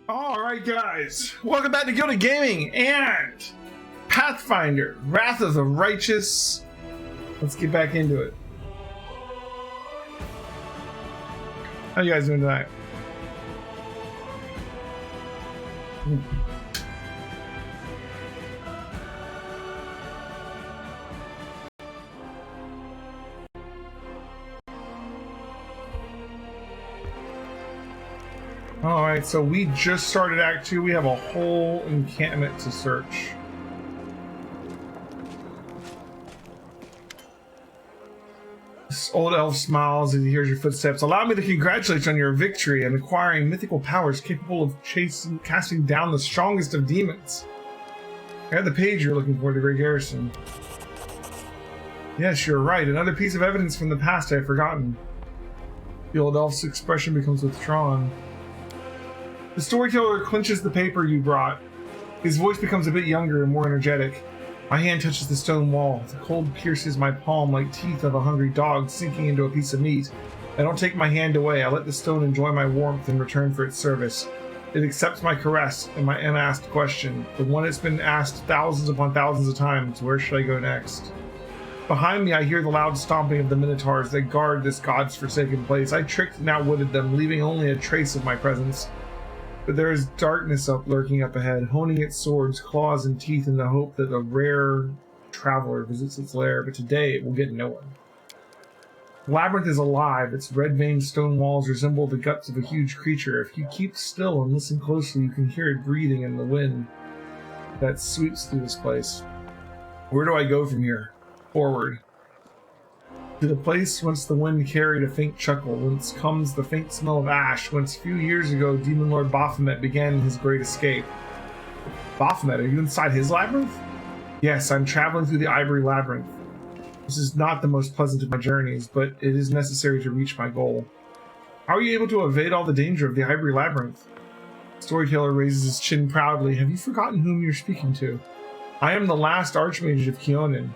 Alright guys, welcome back to Gilded Gaming and Pathfinder, Wrath of the Righteous. Let's get back into it. How you guys doing tonight? Alright, so we just started Act 2. We have a whole encampment to search. This old elf smiles as he hears your footsteps. Allow me to congratulate you on your victory and acquiring mythical powers capable of casting down the strongest of demons. I got the page you're looking for, the Great Garrison. Yes, you're right. Another piece of evidence from the past I had forgotten. The old elf's expression becomes withdrawn. The storyteller clenches the paper you brought. His voice becomes a bit younger and more energetic. My hand touches the stone wall. The cold pierces my palm like teeth of a hungry dog sinking into a piece of meat. I don't take my hand away. I let the stone enjoy my warmth in return for its service. It accepts my caress and my unasked question, the one it's been asked thousands upon thousands of times. Where should I go next? Behind me, I hear the loud stomping of the minotaurs that guard this god's forsaken place. I tricked and outwitted them, leaving only a trace of my presence. But there is darkness lurking up ahead, honing its swords, claws, and teeth in the hope that a rare traveler visits its lair, but today it will get no one. The labyrinth is alive. Its red-veined stone walls resemble the guts of a huge creature. If you keep still and listen closely, you can hear it breathing in the wind that sweeps through this place. Where do I go from here? Forward. To the place whence the wind carried a faint chuckle, whence comes the faint smell of ash, whence a few years ago Demon Lord Baphomet began his great escape. Baphomet, are you inside his labyrinth? Yes, I'm traveling through the Ivory Labyrinth. This is not the most pleasant of my journeys, but it is necessary to reach my goal. How are you able to evade all the danger of the Ivory Labyrinth? The storyteller raises his chin proudly. Have you forgotten whom you're speaking to? I am the last Archmage of Keonan.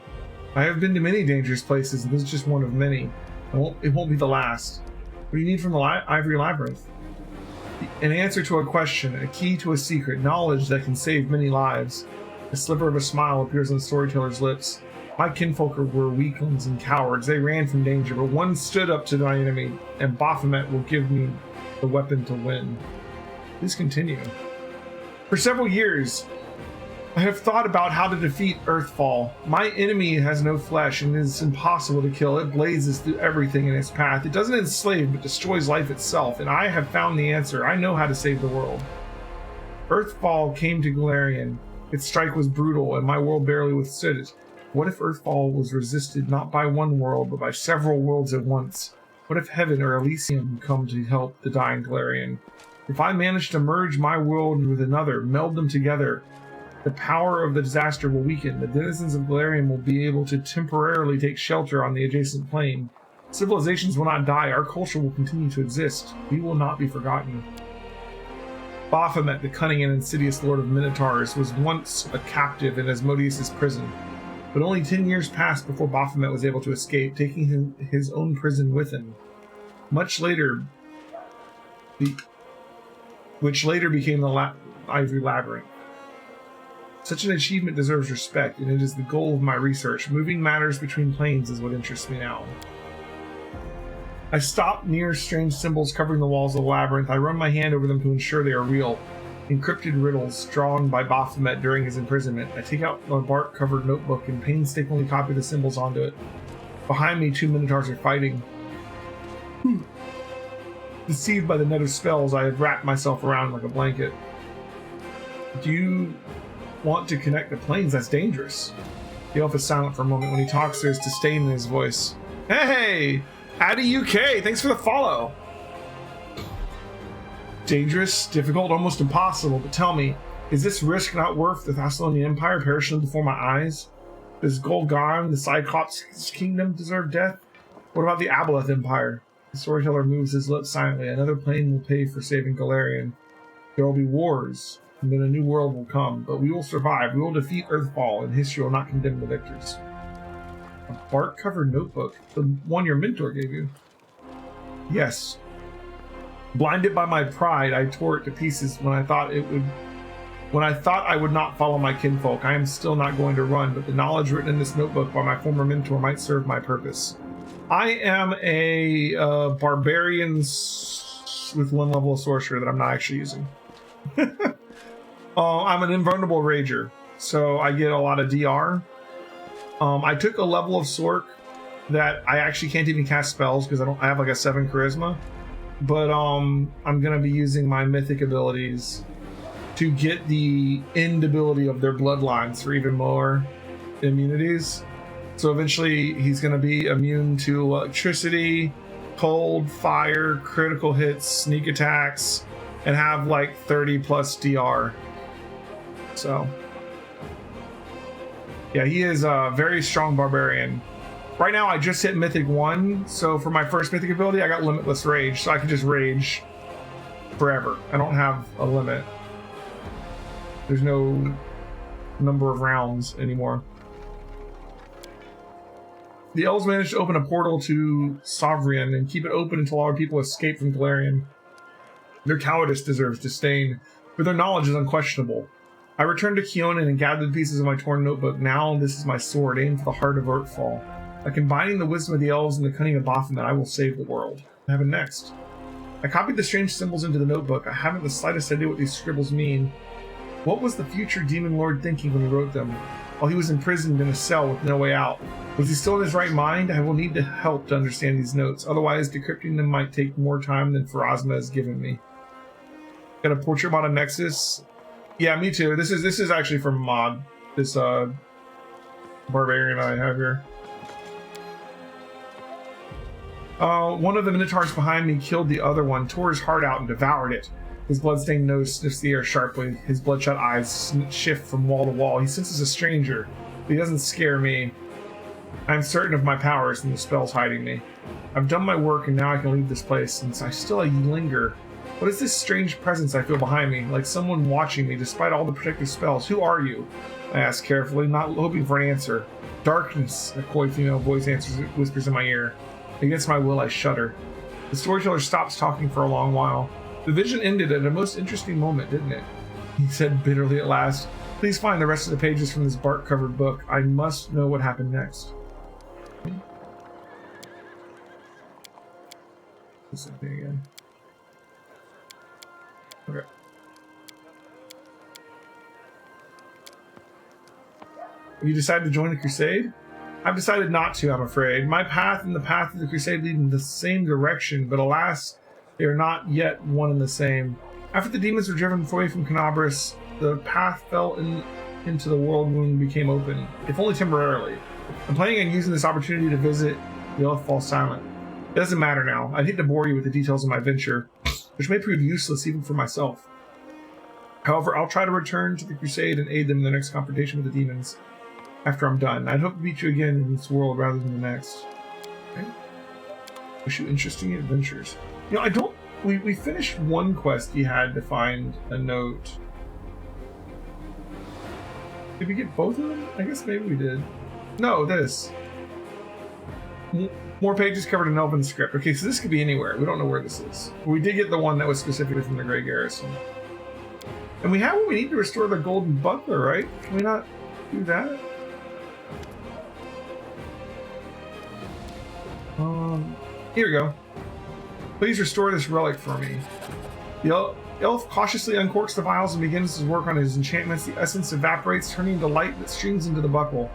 I have been to many dangerous places, and this is just one of many. It won't be the last. What do you need from the Ivory Labyrinth? An answer to a question, a key to a secret, knowledge that can save many lives. A sliver of a smile appears on the storyteller's lips. My kinfolk were weaklings and cowards. They ran from danger, but one stood up to my enemy, and Baphomet will give me the weapon to win. Please continue. For several years, I have thought about how to defeat Earthfall. My enemy has no flesh and it is impossible to kill. It blazes through everything in its path. It doesn't enslave but destroys life itself, and I have found the answer. I know how to save the world. Earthfall came to Galarian. Its strike was brutal and my world barely withstood it. What if Earthfall was resisted not by one world but by several worlds at once? What if Heaven or Elysium come to help the dying Galarian? If I manage to merge my world with another, meld them together, the power of the disaster will weaken. The denizens of Galarian will be able to temporarily take shelter on the adjacent plane. Civilizations will not die. Our culture will continue to exist. We will not be forgotten. Baphomet, the cunning and insidious lord of Minotaurs, was once a captive in Asmodeus' prison. But only 10 years passed before Baphomet was able to escape, taking his own prison with him. Which later became the Ivory Labyrinth. Such an achievement deserves respect, and it is the goal of my research. Moving matters between planes is what interests me now. I stop near strange symbols covering the walls of the labyrinth. I run my hand over them to ensure they are real. Encrypted riddles drawn by Baphomet during his imprisonment. I take out my bark-covered notebook and painstakingly copy the symbols onto it. Behind me, two minotaurs are fighting. Deceived by the net of spells, I have wrapped myself around like a blanket. Do you want to connect the planes? That's dangerous. The elf is silent for a moment. When he talks, there's disdain in his voice. Hey! Addy UK! Thanks for the follow! Dangerous, difficult, almost impossible, but tell me, is this risk not worth the Thessalonian Empire perishing before my eyes? Does Golgotha, the Cyclops kingdom, deserve death? What about the Aboleth Empire? The storyteller moves his lips silently. Another plane will pay for saving Galarian. There will be wars, and then a new world will come, but we will survive. We will defeat Earthfall, and history will not condemn the victors. A bark-covered notebook? The one your mentor gave you? Yes. Blinded by my pride, I tore it to pieces when I thought I would not follow my kinfolk. I am still not going to run, but the knowledge written in this notebook by my former mentor might serve my purpose. I am a barbarian with 1 level of sorcerer that I'm not actually using. I'm an invulnerable rager, so I get a lot of DR. I took a level of Sork that I actually can't even cast spells because I have like a 7 charisma. But I'm gonna be using my mythic abilities to get the end ability of their bloodlines for even more immunities. So eventually he's gonna be immune to electricity, cold, fire, critical hits, sneak attacks, and have like 30 plus DR. So yeah, he is a very strong barbarian. Right now I just hit Mythic 1, so for my first Mythic ability I got Limitless Rage, so I can just rage forever. I don't have a limit. There's no number of rounds anymore. The elves managed to open a portal to Sovereign and keep it open until our people escape from Galarian. Their cowardice deserves disdain, but their knowledge is unquestionable. I returned to Keonan and gathered the pieces of my torn notebook. Now this is my sword, aimed for the heart of Earthfall. By combining the wisdom of the elves and the cunning of Baphomet, I will save the world. What happened next? I copied the strange symbols into the notebook. I haven't the slightest idea what these scribbles mean. What was the future demon lord thinking when he wrote them? While he was imprisoned in a cell with no way out. Was he still in his right mind? I will need to help to understand these notes. Otherwise, decrypting them might take more time than Pharasma has given me. Got a portrait mod of Nexus. Yeah, me too. This is actually from mod. This barbarian I have here. One of the minotaurs behind me killed the other one, tore his heart out and devoured it. His bloodstained nose sniffs the air sharply. His bloodshot eyes shift from wall to wall. He senses a stranger, but he doesn't scare me. I'm certain of my powers and the spells hiding me. I've done my work and now I can leave this place, since I still linger. What is this strange presence I feel behind me, like someone watching me despite all the protective spells? Who are you? I ask carefully, not hoping for an answer. Darkness, a coy female voice whispers in my ear. Against my will, I shudder. The storyteller stops talking for a long while. The vision ended at a most interesting moment, didn't it? He said bitterly at last. Please find the rest of the pages from this bark-covered book. I must know what happened next. The same thing again. Okay. Have you decided to join the crusade? I've decided not to, I'm afraid. My path and the path of the crusade lead in the same direction, but alas, they are not yet one and the same. After the demons were driven away from Canabris, the path fell into the world wound and became open, if only temporarily. I'm planning on using this opportunity to visit the Elf Fall Silent. It doesn't matter now. I'd hate to bore you with the details of my venture, which may prove useless even for myself. However, I'll try to return to the crusade and aid them in the next confrontation with the demons. After I'm done, I'd hope to meet you again in this world rather than the next. Okay. Wish you interesting adventures. You know, we finished one quest you had to find a note. Did we get both of them? I guess maybe we did. No, this. More pages covered in Elven script. Okay, so this could be anywhere. We don't know where this is. We did get the one that was specifically from the Grey Garrison. And we have what we need to restore the Golden Buckler, right? Can we not do that? Here we go. Please restore this relic for me. The elf cautiously uncorks the vials and begins his work on his enchantments. The essence evaporates, turning into light that streams into the buckle.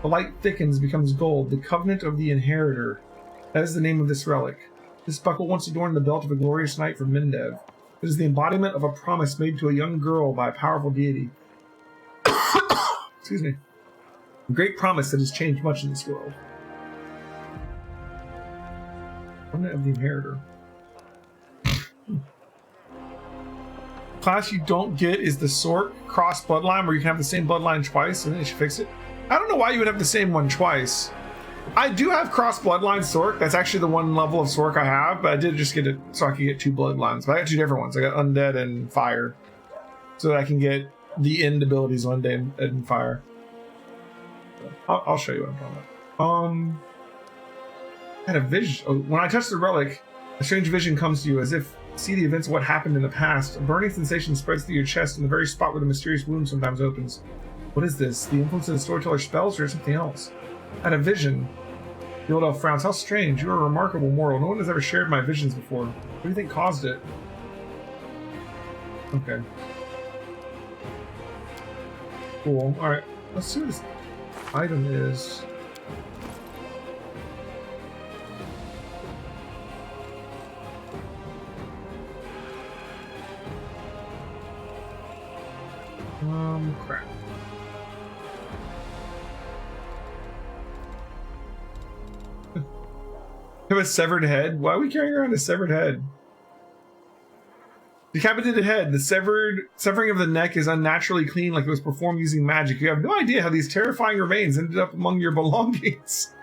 The light thickens, becomes gold. The Covenant of the Inheritor. That is the name of this relic. This buckle once adorned the belt of a glorious knight from Mendev. It is the embodiment of a promise made to a young girl by a powerful deity. Excuse me. A great promise that has changed much in this world. Covenant of the Inheritor. Class you don't get is the Sork cross bloodline, where you can have the same bloodline twice and then it should fix it. I don't know why you would have the same one twice. I do have cross bloodline Sork. That's actually the one level of Sork I have, but I did just get it so I could get 2 bloodlines. But I got 2 different ones. I got Undead and Fire, so that I can get the end abilities Undead and Fire. I'll show you what I'm talking about. I had a vision. Oh, when I touch the relic, a strange vision comes to you, as if see the events of what happened in the past. A burning sensation spreads through your chest in the very spot where the mysterious wound sometimes opens. What is this? The influence of the storyteller's spells or something else? I had a vision. The old elf frowns. How strange. You are a remarkable mortal. No one has ever shared my visions before. What do you think caused it? Okay. Cool. Alright. Let's see what this item is. Crap. Have a severed head? Why are we carrying around a severed head? Decapitated head. The severing of the neck is unnaturally clean, like it was performed using magic. You have no idea how these terrifying remains ended up among your belongings.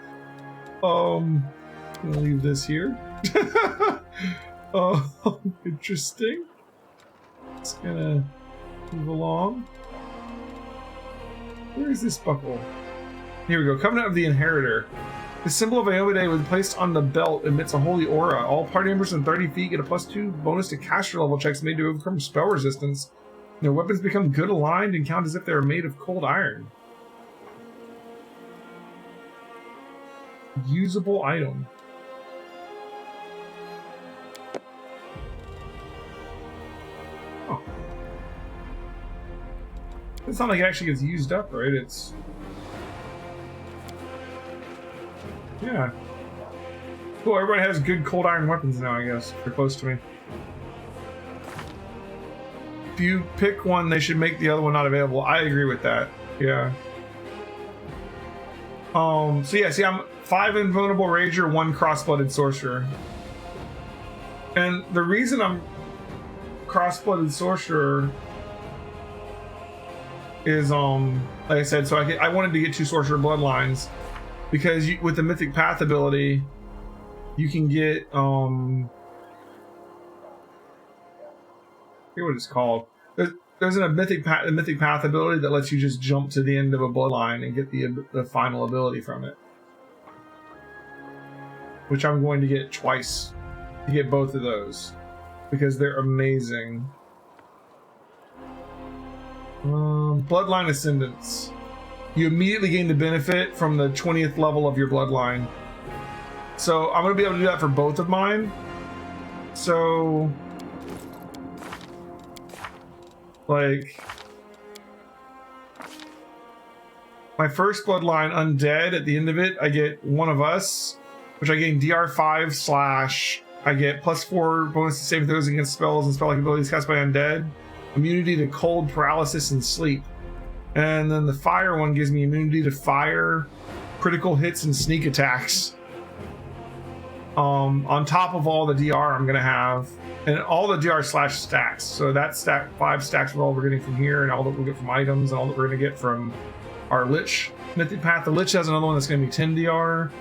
I'm gonna leave this here. Oh, interesting. Just gonna move along. Where is this buckle? Here we go. Covenant of the Inheritor. The symbol of Iomade, when placed on the belt, emits a holy aura. All party members in 30 feet get a +2 bonus to caster level checks made to overcome spell resistance. Their weapons become good aligned and count as if they are made of cold iron. Usable item. Oh. It's not like it actually gets used up, right? It's... Yeah. Cool, everybody has good cold iron weapons now, I guess. They're close to me. If you pick one, they should make the other one not available. I agree with that. Yeah. So yeah, see, I'm 5 Invulnerable Rager, 1 Cross-Blooded Sorcerer. And the reason I'm Cross-Blooded Sorcerer is, like I said, so I wanted to get 2 Sorcerer Bloodlines. Because with the Mythic Path ability, you can get, I forget what it's called. There's a Mythic Path ability that lets you just jump to the end of a bloodline and get the final ability from it. Which I'm going to get twice to get both of those. Because they're amazing. Bloodline Ascendance. You immediately gain the benefit from the 20th level of your bloodline. So I'm going to be able to do that for both of mine. So, like, my first bloodline, Undead, at the end of it, I get One of Us, which I gain DR5 / I get +4 bonus to saving throws against spells and spell-like abilities cast by Undead. Immunity to cold, paralysis, and sleep. And then the fire one gives me immunity to fire, critical hits, and sneak attacks. On top of all the DR I'm gonna have, and all the DR / stacks. So that stack 5 stacks of all we're getting from here, and all that we'll get from items, and all that we're gonna get from our Lich Mythic Path. The Lich has another one that's gonna be 10 DR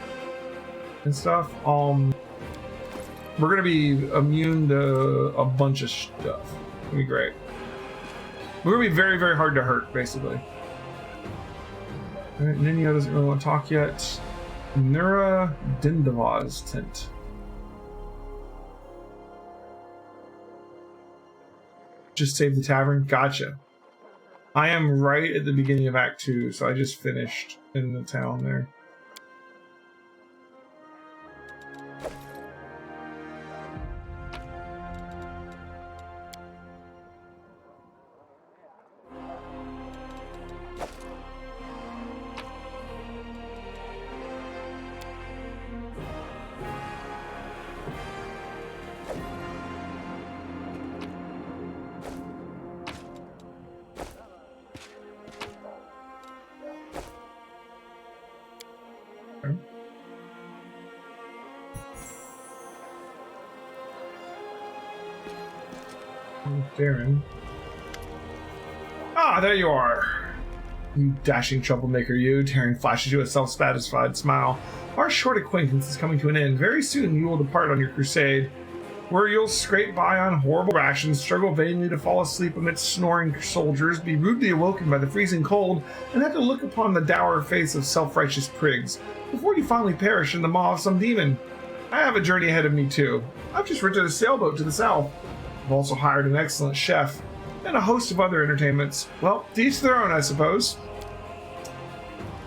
and stuff. We're gonna be immune to a bunch of stuff. It's gonna be great. We're gonna be very, very hard to hurt, basically. Alright, Ninja doesn't really want to talk yet. Nura Dindavaz tent. Just save the tavern? Gotcha. I am right at the beginning of Act 2, so I just finished in the town there. Darren. Ah, there you are. You dashing troublemaker, you. Darren flashes you a self-satisfied smile. Our short acquaintance is coming to an end. Very soon you will depart on your crusade, where you'll scrape by on horrible rations, struggle vainly to fall asleep amidst snoring soldiers, be rudely awoken by the freezing cold, and have to look upon the dour face of self-righteous prigs, before you finally perish in the maw of some demon. I have a journey ahead of me too. I've just rented a sailboat to the south. I've also hired an excellent chef and a host of other entertainments. Well, to each their own, I suppose.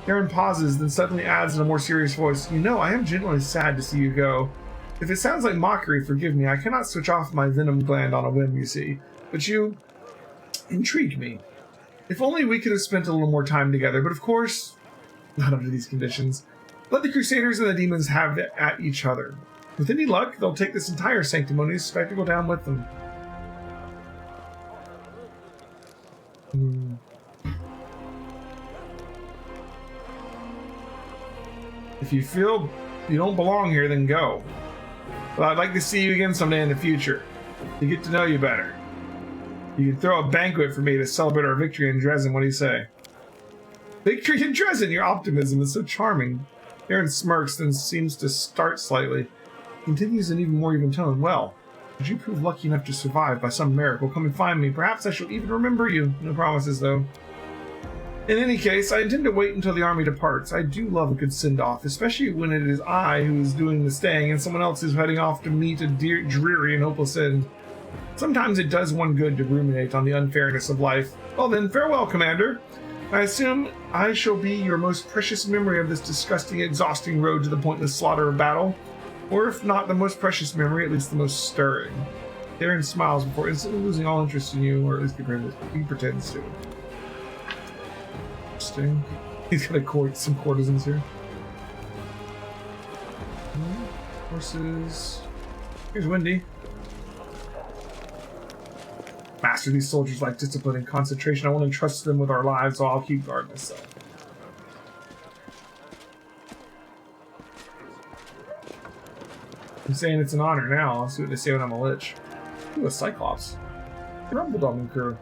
Aaron pauses, then suddenly adds in a more serious voice, "You know, I am genuinely sad to see you go. If it sounds like mockery, forgive me. I cannot switch off my venom gland on a whim, you see. But you intrigue me. If only we could have spent a little more time together, but of course, not under these conditions. Let the Crusaders and the demons have it at each other. With any luck, they'll take this entire sanctimonious spectacle down with them." If you feel you don't belong here, then go. But I'd like to see you again someday in the future, to get to know you better. You can throw a banquet for me to celebrate our victory in Dresden. What do you say? Victory in Dresden! Your optimism is so charming. Aaron smirks, then seems to start slightly. Continues in even more even tone. Well, should you prove lucky enough to survive by some miracle, come and find me. Perhaps I shall even remember you. No promises, though. In any case, I intend to wait until the army departs. I do love a good send-off, especially when it is I who is doing the staying and someone else is heading off to meet a dreary and hopeless end. Sometimes it does one good to ruminate on the unfairness of life. Well then, farewell, Commander. I assume I shall be your most precious memory of this disgusting, exhausting road to the pointless slaughter of battle. Or if not the most precious memory, at least the most stirring. Aaron smiles before instantly losing all interest in you, or at least he pretends to. Interesting. He's got some courtesans here. Horses. Here's Wendy. Master, these soldiers like discipline and concentration. I want to entrust them with our lives, so I'll keep guard myself. I'm saying it's an honor now. I'll see what they say when I'm a Lich. Ooh, a Cyclops. Rumble crew.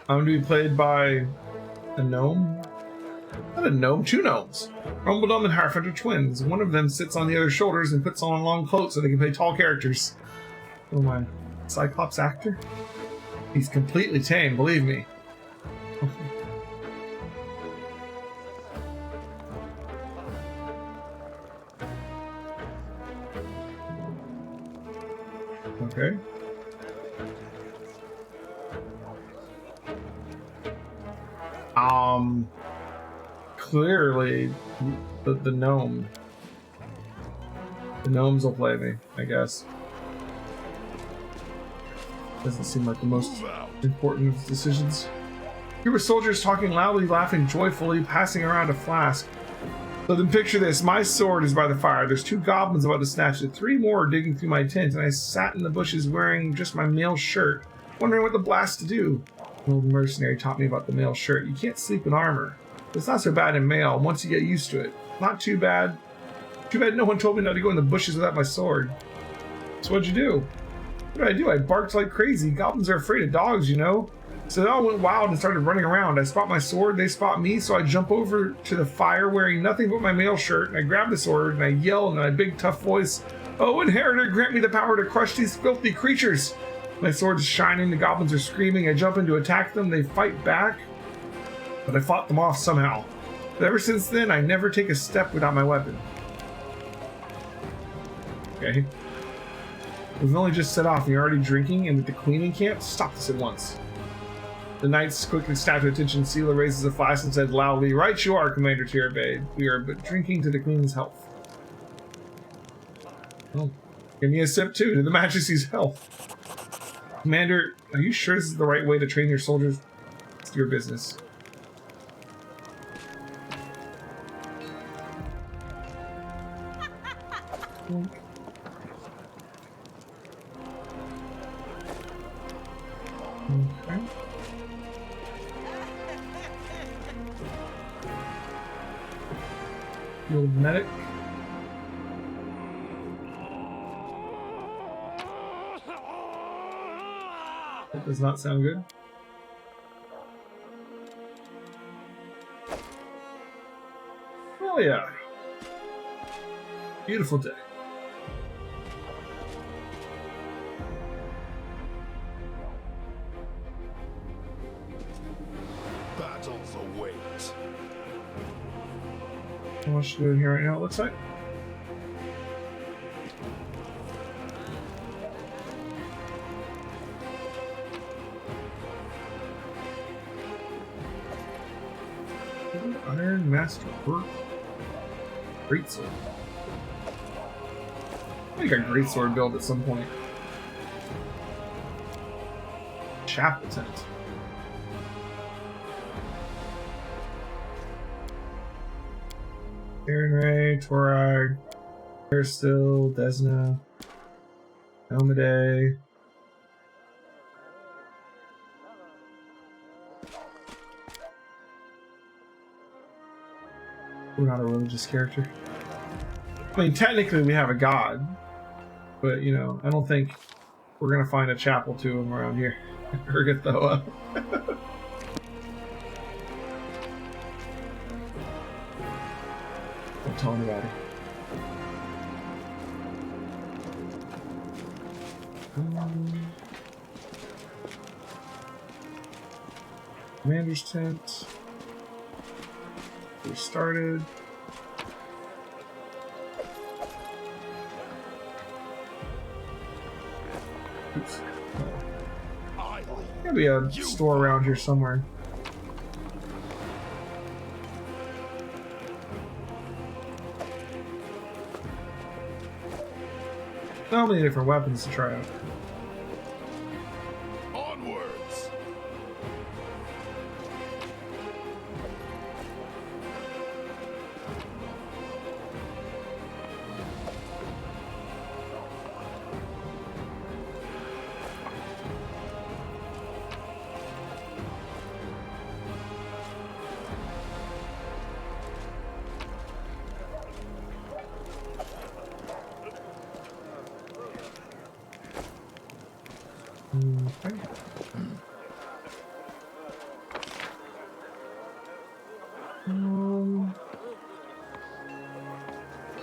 I'm going to be played by a gnome? Not a gnome, two gnomes. Rumbledum and Harf are twins. One of them sits on the other's shoulders and puts on a long coat so they can play tall characters. Oh my. Cyclops actor? He's completely tame, believe me. Okay. Clearly, the gnome. The gnomes will play me, I guess. Doesn't seem like the most important of decisions. Here were soldiers talking loudly, laughing joyfully, passing around a flask. So then picture this. My sword is by the fire. There's two goblins about to snatch it. Three more are digging through my tent, and I sat in the bushes wearing just my mail shirt, wondering what the blast to do. An old mercenary taught me about the mail shirt. You can't sleep in armor. It's not so bad in mail once you get used to it. Not too bad. Too bad no one told me not to go in the bushes without my sword. So what'd you do? What did I do? I barked like crazy. Goblins are afraid of dogs, you know? So they all went wild and started running around. I spot my sword, they spot me, so I jump over to the fire wearing nothing but my mail shirt, and I grab the sword, and I yell in my big tough voice, "Oh, Inheritor, grant me the power to crush these filthy creatures!" My sword is shining, the goblins are screaming, I jump in to attack them, they fight back, but I fought them off somehow. But ever since then, I never take a step without my weapon. Okay. We've only just set off and you're already drinking and with the queen in camp? Stop this at once. The knights quickly snapped to attention. Sela raises a flask and said loudly, "Right you are, Commander Tierbaid. We are but drinking to the queen's health." Oh, give me a sip too, to the Majesty's health. Commander, are you sure this is the right way to train your soldiers? It's your business. Okay. Field medic. That does not sound good. Oh yeah. Beautiful day. Trials await. How much to do in here right now, it looks like. Iron Master Work. Greatsword. I think a greatsword build at some point. Chapel tent. Aaron Ray, Torag, Airstill, Desna, Elmade. We're not a religious character. I mean, technically we have a god, but you know, I don't think we're gonna find a chapel to him around here. Urgathoa. Don't tell anybody. Commander's tent. We started. Oops. There'll be a store around here somewhere. So many different weapons to try out. Onwards. Okay.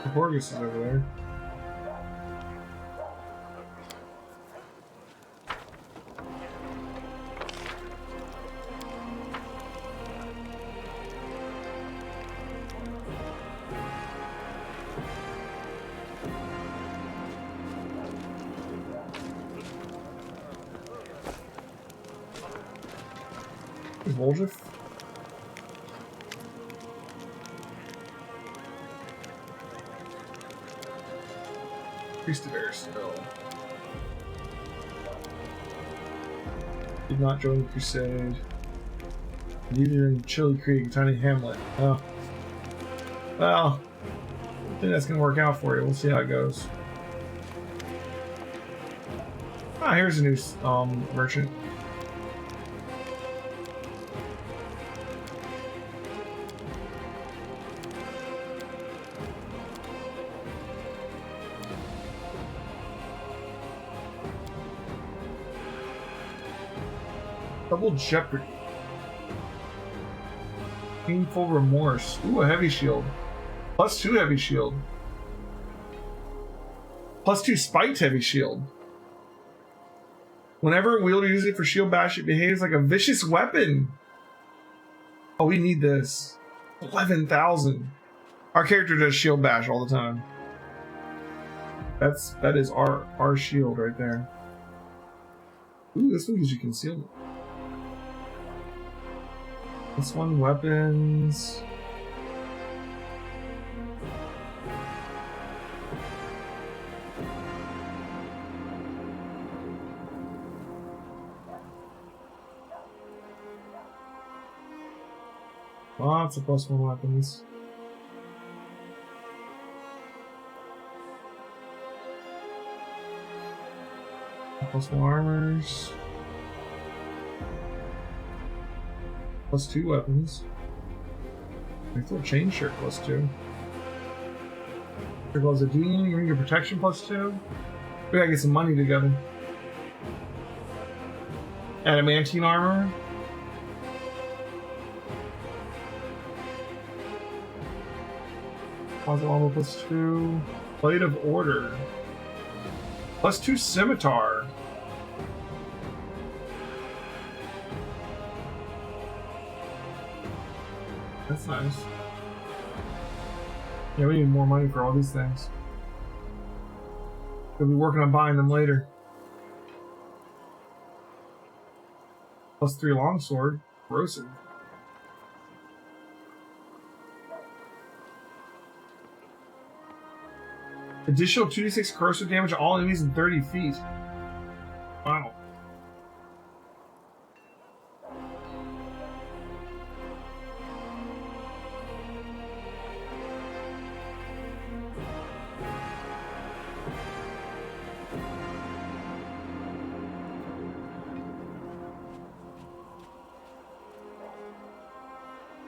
The Borgus is over there. Volgif? Priest of Airstill. Did not join the crusade. Needed in Chili Creek, a tiny hamlet. Oh. Well, I think that's gonna work out for you. We'll see how it goes. Ah, here's a new merchant. Double Jeopardy. Painful Remorse. Ooh, a heavy shield. +2 heavy shield. +2 spiked heavy shield. Whenever a wielder uses it for shield bash, it behaves like a vicious weapon. Oh, we need this. 11,000. Our character does shield bash all the time. That is our shield right there. Ooh, this one gives you concealment. This one, weapons. Lots of +1 weapons. +1 armors. +2 weapons. I throw chain shirt +2. Here goes a demon, ring of protection +2. We gotta get some money together. Adamantine armor. Closet armor +2. Blade of Order. +2 scimitar. That's nice. Yeah, we need more money for all these things. We'll be working on buying them later. +3 longsword. Corrosive. Additional 2d6 corrosive damage to all enemies in 30 feet. Wow.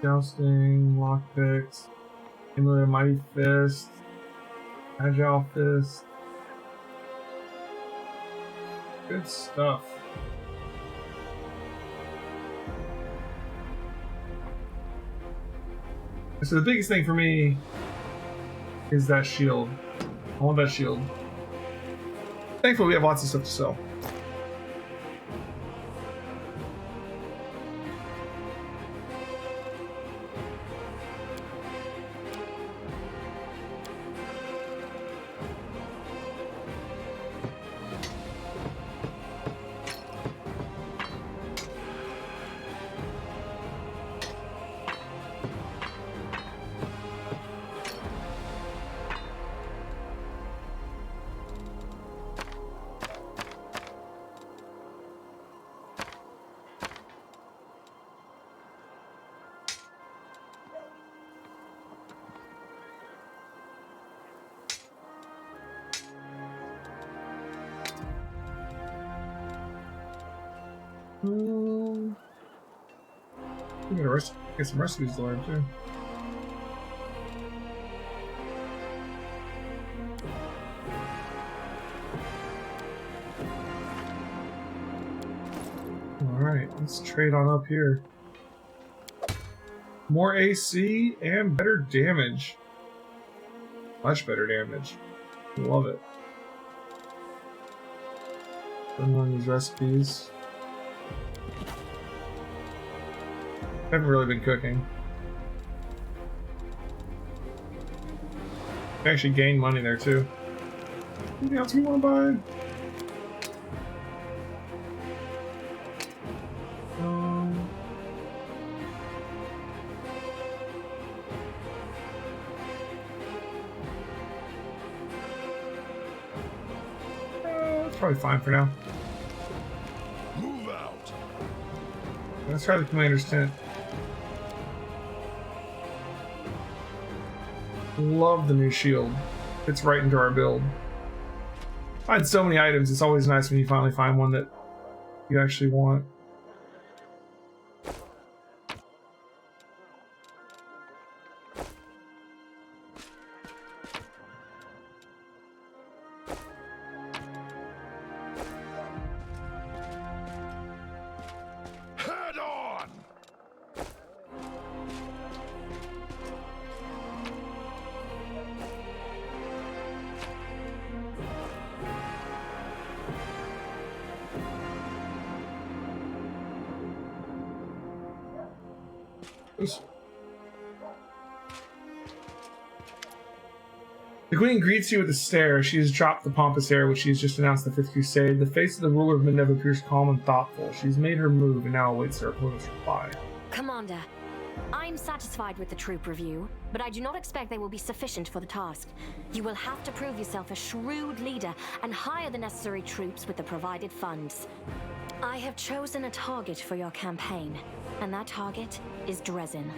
Jousting, lockpicks, Amulet of Mighty Fist, Agile Fist. Good stuff. So the biggest thing for me is that shield. I want that shield. Thankfully we have lots of stuff to sell. We gotta get some recipes to learn too. Alright, let's trade on up here. More AC and better damage. Much better damage. Love it. Putting on these recipes. I haven't really been cooking. I actually gained money there too. Anything else we want to buy? That's probably fine for now. Move out. Let's try the commander's tent. Love the new shield. Fits right into our build. I had so many items, it's always nice when you finally find one that you actually want. Head on. The Queen greets you with a stare. She has dropped the pompous air which she has just announced the Fifth Crusade. The face of the ruler of Midnev appears calm and thoughtful. She's made her move and now awaits her opponent's reply. Commander, I'm satisfied with the troop review, but I do not expect they will be sufficient for the task. You will have to prove yourself a shrewd leader and hire the necessary troops with the provided funds. I have chosen a target for your campaign, and that target is Dresden,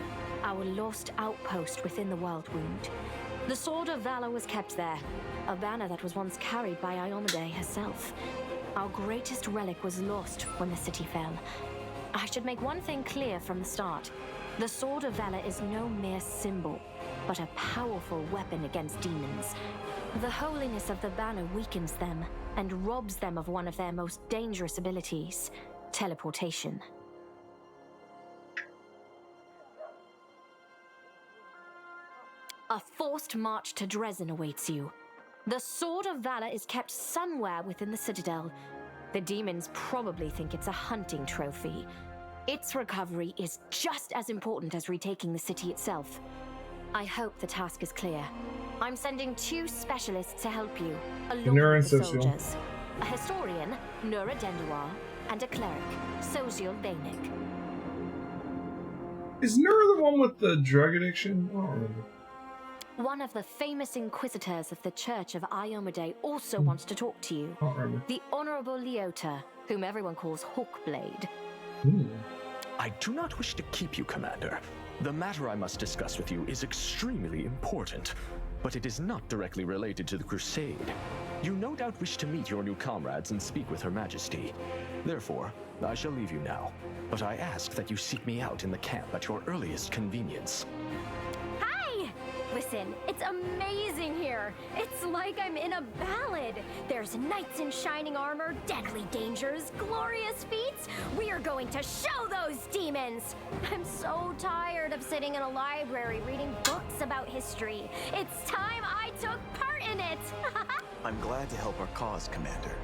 our lost outpost within the Worldwound. The Sword of Valor was kept there, a banner that was once carried by Iomedae herself. Our greatest relic was lost when the city fell. I should make one thing clear from the start. The Sword of Valor is no mere symbol, but a powerful weapon against demons. The holiness of the banner weakens them and robs them of one of their most dangerous abilities, teleportation. A forced march to Dresden awaits you. The Sword of Valor is kept somewhere within the Citadel. The demons probably think it's a hunting trophy. Its recovery is just as important as retaking the city itself. I hope the task is clear. I'm sending 2 specialists to help you, along Nura with the and Social. soldiers. A historian, Nura Denduar, and a cleric, Social Vainik. Is Nura the one with the drug addiction? I don't remember. One of the famous inquisitors of the Church of Iomade also wants to talk to you. I don't remember. The Honorable Leota, whom everyone calls Hawkblade. I do not wish to keep you, Commander. The matter I must discuss with you is extremely important, but it is not directly related to the Crusade. You no doubt wish to meet your new comrades and speak with Her Majesty. Therefore, I shall leave you now, but I ask that you seek me out in the camp at your earliest convenience. Hi! Listen, it's amazing here. It's like I'm in a ballad. There's knights in shining armor, deadly dangers, glorious feats. We are going to show those demons. I'm so tired of sitting in a library reading books about history. It's time I took part in it. I'm glad to help our cause, Commander.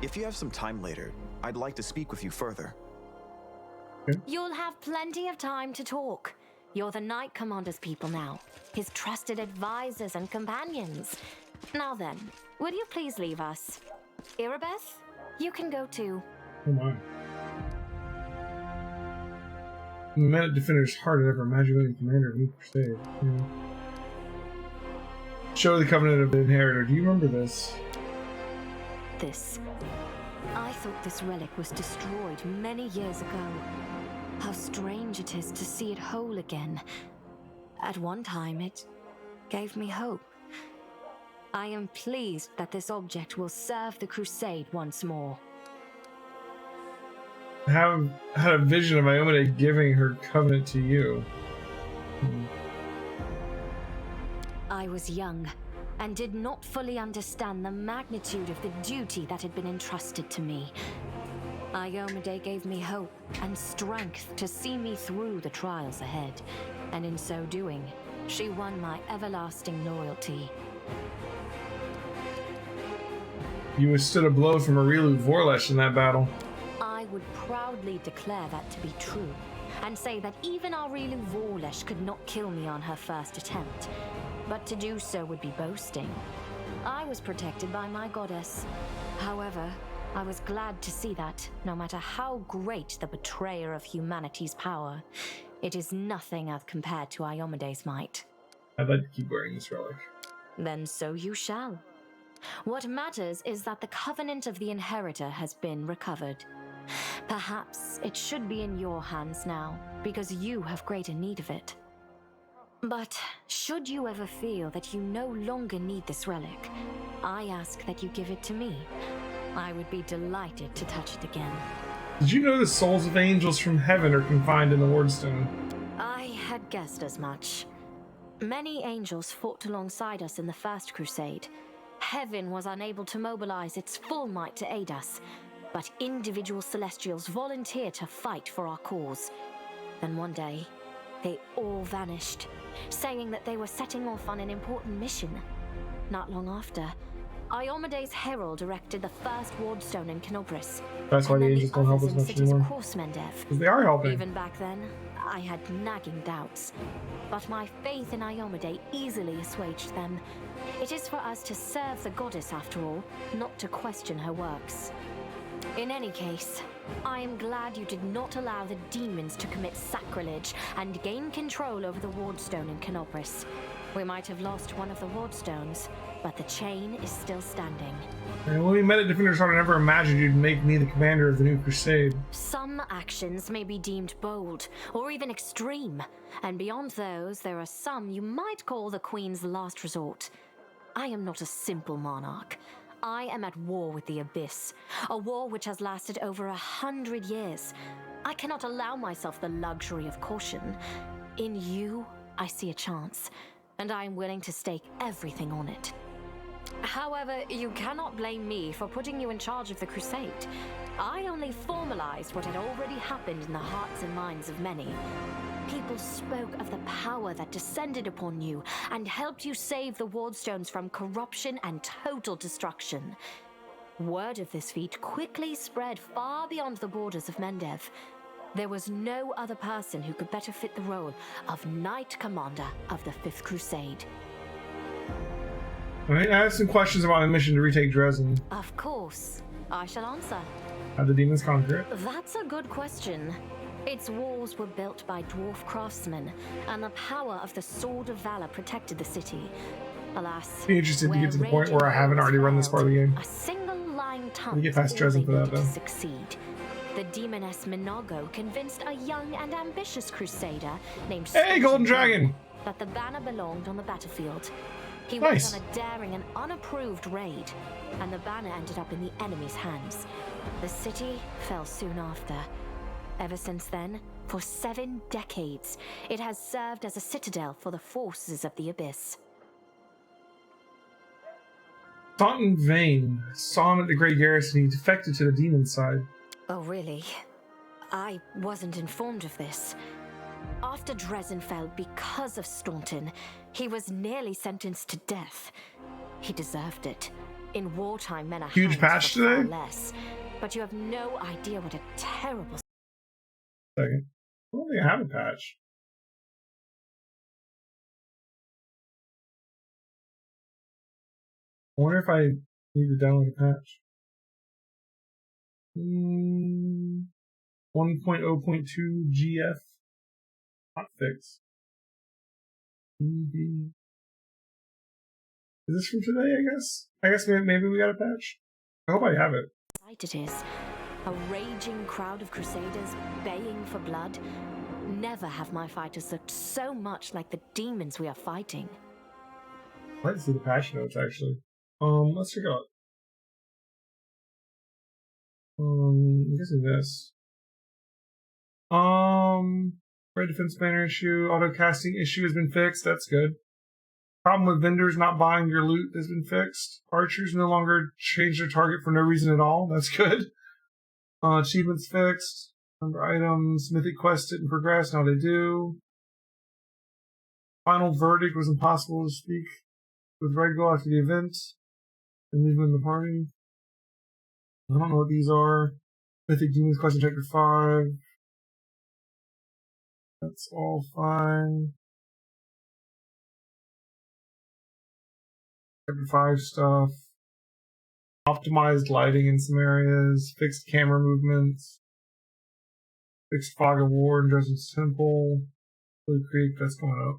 If you have some time later, I'd like to speak with you further. You'll have plenty of time to talk. You're the Knight Commander's people now, his trusted advisors and companions. Now then, will you please leave us? Irabeth, you can go too. Oh my. The minute Defender's hard to ever imagine winning commander of New Crusade. Yeah. Show the Covenant of the Inheritor. Do you remember this? This. I thought this relic was destroyed many years ago. How strange it is to see it whole again. At one time, it gave me hope. I am pleased that this object will serve the Crusade once more. I have had a vision of Iomade giving her covenant to you. I was young and did not fully understand the magnitude of the duty that had been entrusted to me. Iomade gave me hope and strength to see me through the trials ahead, and in so doing, she won my everlasting loyalty. You withstood a blow from Arilu Vorlesh in that battle. I would proudly declare that to be true, and say that even Arilu Vorlesh could not kill me on her first attempt. But to do so would be boasting. I was protected by my goddess. However, I was glad to see that, no matter how great the betrayer of humanity's power, it is nothing as compared to Iomade's might. I'd like to keep wearing this relic. Then so you shall. What matters is that the Covenant of the Inheritor has been recovered. Perhaps it should be in your hands now, because you have greater need of it. But should you ever feel that you no longer need this relic, I ask that you give it to me. I would be delighted to touch it again. Did you know the souls of angels from heaven are confined in the Wardstone? I had guessed as much. Many angels fought alongside us in the First Crusade. Heaven was unable to mobilize its full might to aid us, but individual celestials volunteered to fight for our cause. Then one day, they all vanished, saying that they were setting off on an important mission. Not long after, Iomade's herald erected the first wardstone in Canobris. That's why and the then angels don't help others us in much cities anymore. across Mendev. Because they are helping. Even back then, I had nagging doubts. But my faith in Iomade easily assuaged them. It is for us to serve the goddess after all, not to question her works. In any case, I am glad you did not allow the demons to commit sacrilege and gain control over the wardstone in Canopris. We might have lost one of the wardstones, but the chain is still standing. And when we met at Defender's Heart, I never imagined you'd make me the commander of the new crusade. Some actions may be deemed bold, or even extreme, and beyond those, there are some you might call the Queen's last resort. I am not a simple monarch. I am at war with the Abyss, a war which has lasted over 100 years. I cannot allow myself the luxury of caution. In you, I see a chance, and I am willing to stake everything on it. However, you cannot blame me for putting you in charge of the crusade. I only formalized what had already happened in the hearts and minds of many. People spoke of the power that descended upon you and helped you save the wardstones from corruption and total destruction. Word of this feat quickly spread far beyond the borders of Mendev. There was no other person who could better fit the role of Knight Commander of the 5th Crusade. Alright, I have some questions about a mission to retake Dresden. Of course, I shall answer. How the demons conquer it? That's a good question. Its walls were built by dwarf craftsmen, and the power of the Sword of Valor protected the city. Alas, Be interested to get to the point where I haven't already run this part of the game. A single line tongue We get past was all Dresden for they that, needed to though. succeed. The demoness Minago convinced a young and ambitious crusader named Hey, Golden Dragon! that the banner belonged on the battlefield. He Nice. went on a daring and unapproved raid, and the banner ended up in the enemy's hands. The city fell soon after. Ever since then, for 7 decades, it has served as a citadel for the forces of the Abyss. Taunton Vane saw him at the Great Garrison. He defected to the demon side. Oh, really? I wasn't informed of this. After Dresden fell because of Staunton, he was nearly sentenced to death. He deserved it. In wartime, men are Huge hanged patch for far today? less. But you have no idea what a terrible... Second. I don't think I have a patch. I wonder if I need to download a patch. 1.0.2 GF hotfix. Is this from today, I guess? I guess maybe we got a patch. I hope I have it. sight it is. A raging crowd of crusaders baying for blood. Never have my fighters looked so much like the demons we are fighting. I'd like to see the patch notes, actually. Let's check out. I'm guessing this. Red defense banner issue, auto casting issue has been fixed. That's good. Problem with vendors not buying your loot has been fixed. Archers no longer change their target for no reason at all. That's good. Achievements fixed. Number items, mythic quests didn't progress. Now they do. Final verdict was impossible to speak with Redgull after the event. And leave him in the party. I don't know what these are. Mythic Demons Quest in Chapter 5. That's all fine. Chapter 5 stuff. Optimized lighting in some areas. Fixed camera movements. Fixed Fog of War in Dresden's Temple. Blue Creek, that's coming up.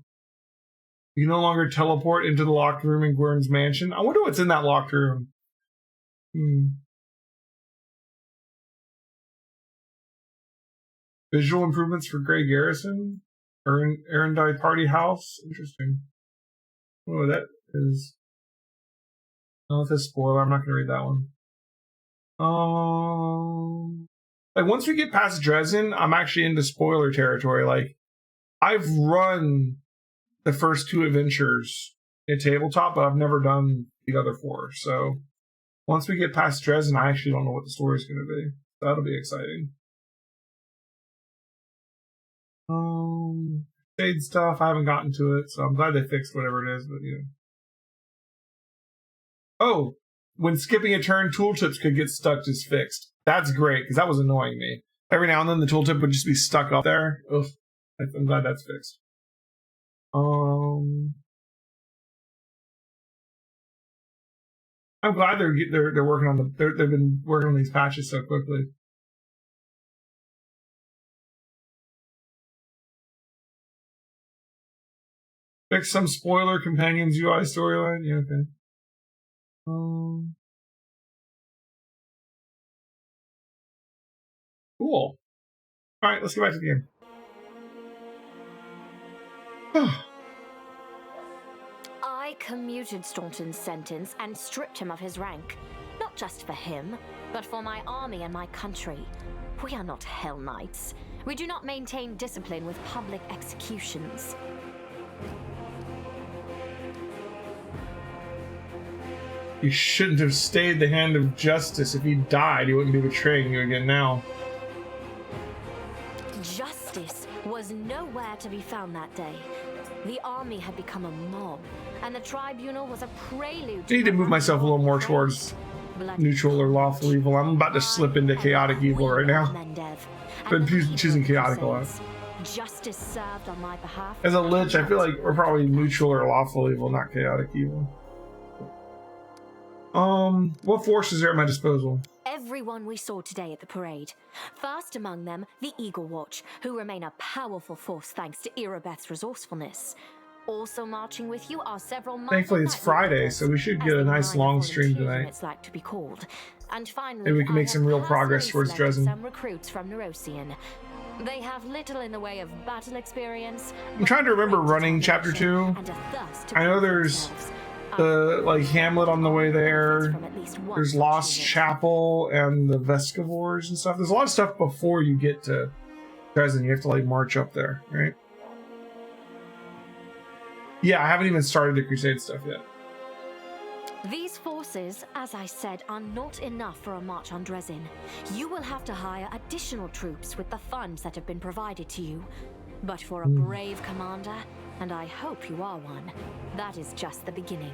You can no longer teleport into the locked room in Gwern's mansion. I wonder what's in that locked room. Visual improvements for Grey Garrison. Erendite Party House. Interesting. Oh, that is... Oh, it's a spoiler. I'm not going to read that one. Like, once we get past Dresden, I'm actually into spoiler territory. Like, I've run the first 2 adventures in tabletop, but I've never done the other 4. So, once we get past Dresden, I actually don't know what the story's going to be. That'll be exciting. Shade stuff, I haven't gotten to it, so I'm glad they fixed whatever it is, but yeah. Oh, when skipping a turn, tooltips could get stuck is fixed. That's great, because that was annoying me. Every now and then the tooltip would just be stuck up there. Ugh. I'm glad that's fixed. I'm glad they're working on they've been working on these patches so quickly. Fix some spoiler companions UI storyline. Yeah, okay. Cool. Alright, let's get back to the game. I commuted Staunton's sentence and stripped him of his rank. Not just for him, but for my army and my country. We are not Hell Knights. We do not maintain discipline with public executions. You shouldn't have stayed the hand of justice. If he died, he wouldn't be betraying you again now. Justice was nowhere to be found that day. The army had become a mob, and the tribunal was a prelude to... I need to move myself a little more towards neutral or lawful evil. I'm about to slip into chaotic evil right now. Mendev, Been choosing chaotic a lot. Justice served on my behalf. As a Lich, I feel like we're probably neutral or lawful evil, not chaotic evil. What forces are at my disposal? Everyone we saw today at the parade. First among them, the Eagle Watch, who remain a powerful force thanks to Irabeth's resourcefulness. Also marching with you are several. Thankfully, it's Friday, so we should get a nice long stream tonight. It's like to be called. And finally, maybe we can make some real progress towards Dresden. Some recruits from Neurosian. They have little in the way of battle experience. I'm trying to remember running chapter 2. I know there's the like Hamlet on the way there. There's Lost Chapel and the Vescivores and stuff. There's a lot of stuff before you get to Dresden. You have to like march up there, right? Yeah, I haven't even started the Crusade stuff yet. These forces, as I said, are not enough for a march on Dresden. You will have to hire additional troops with the funds that have been provided to you. But for a brave commander, and I hope you are one, that is just the beginning.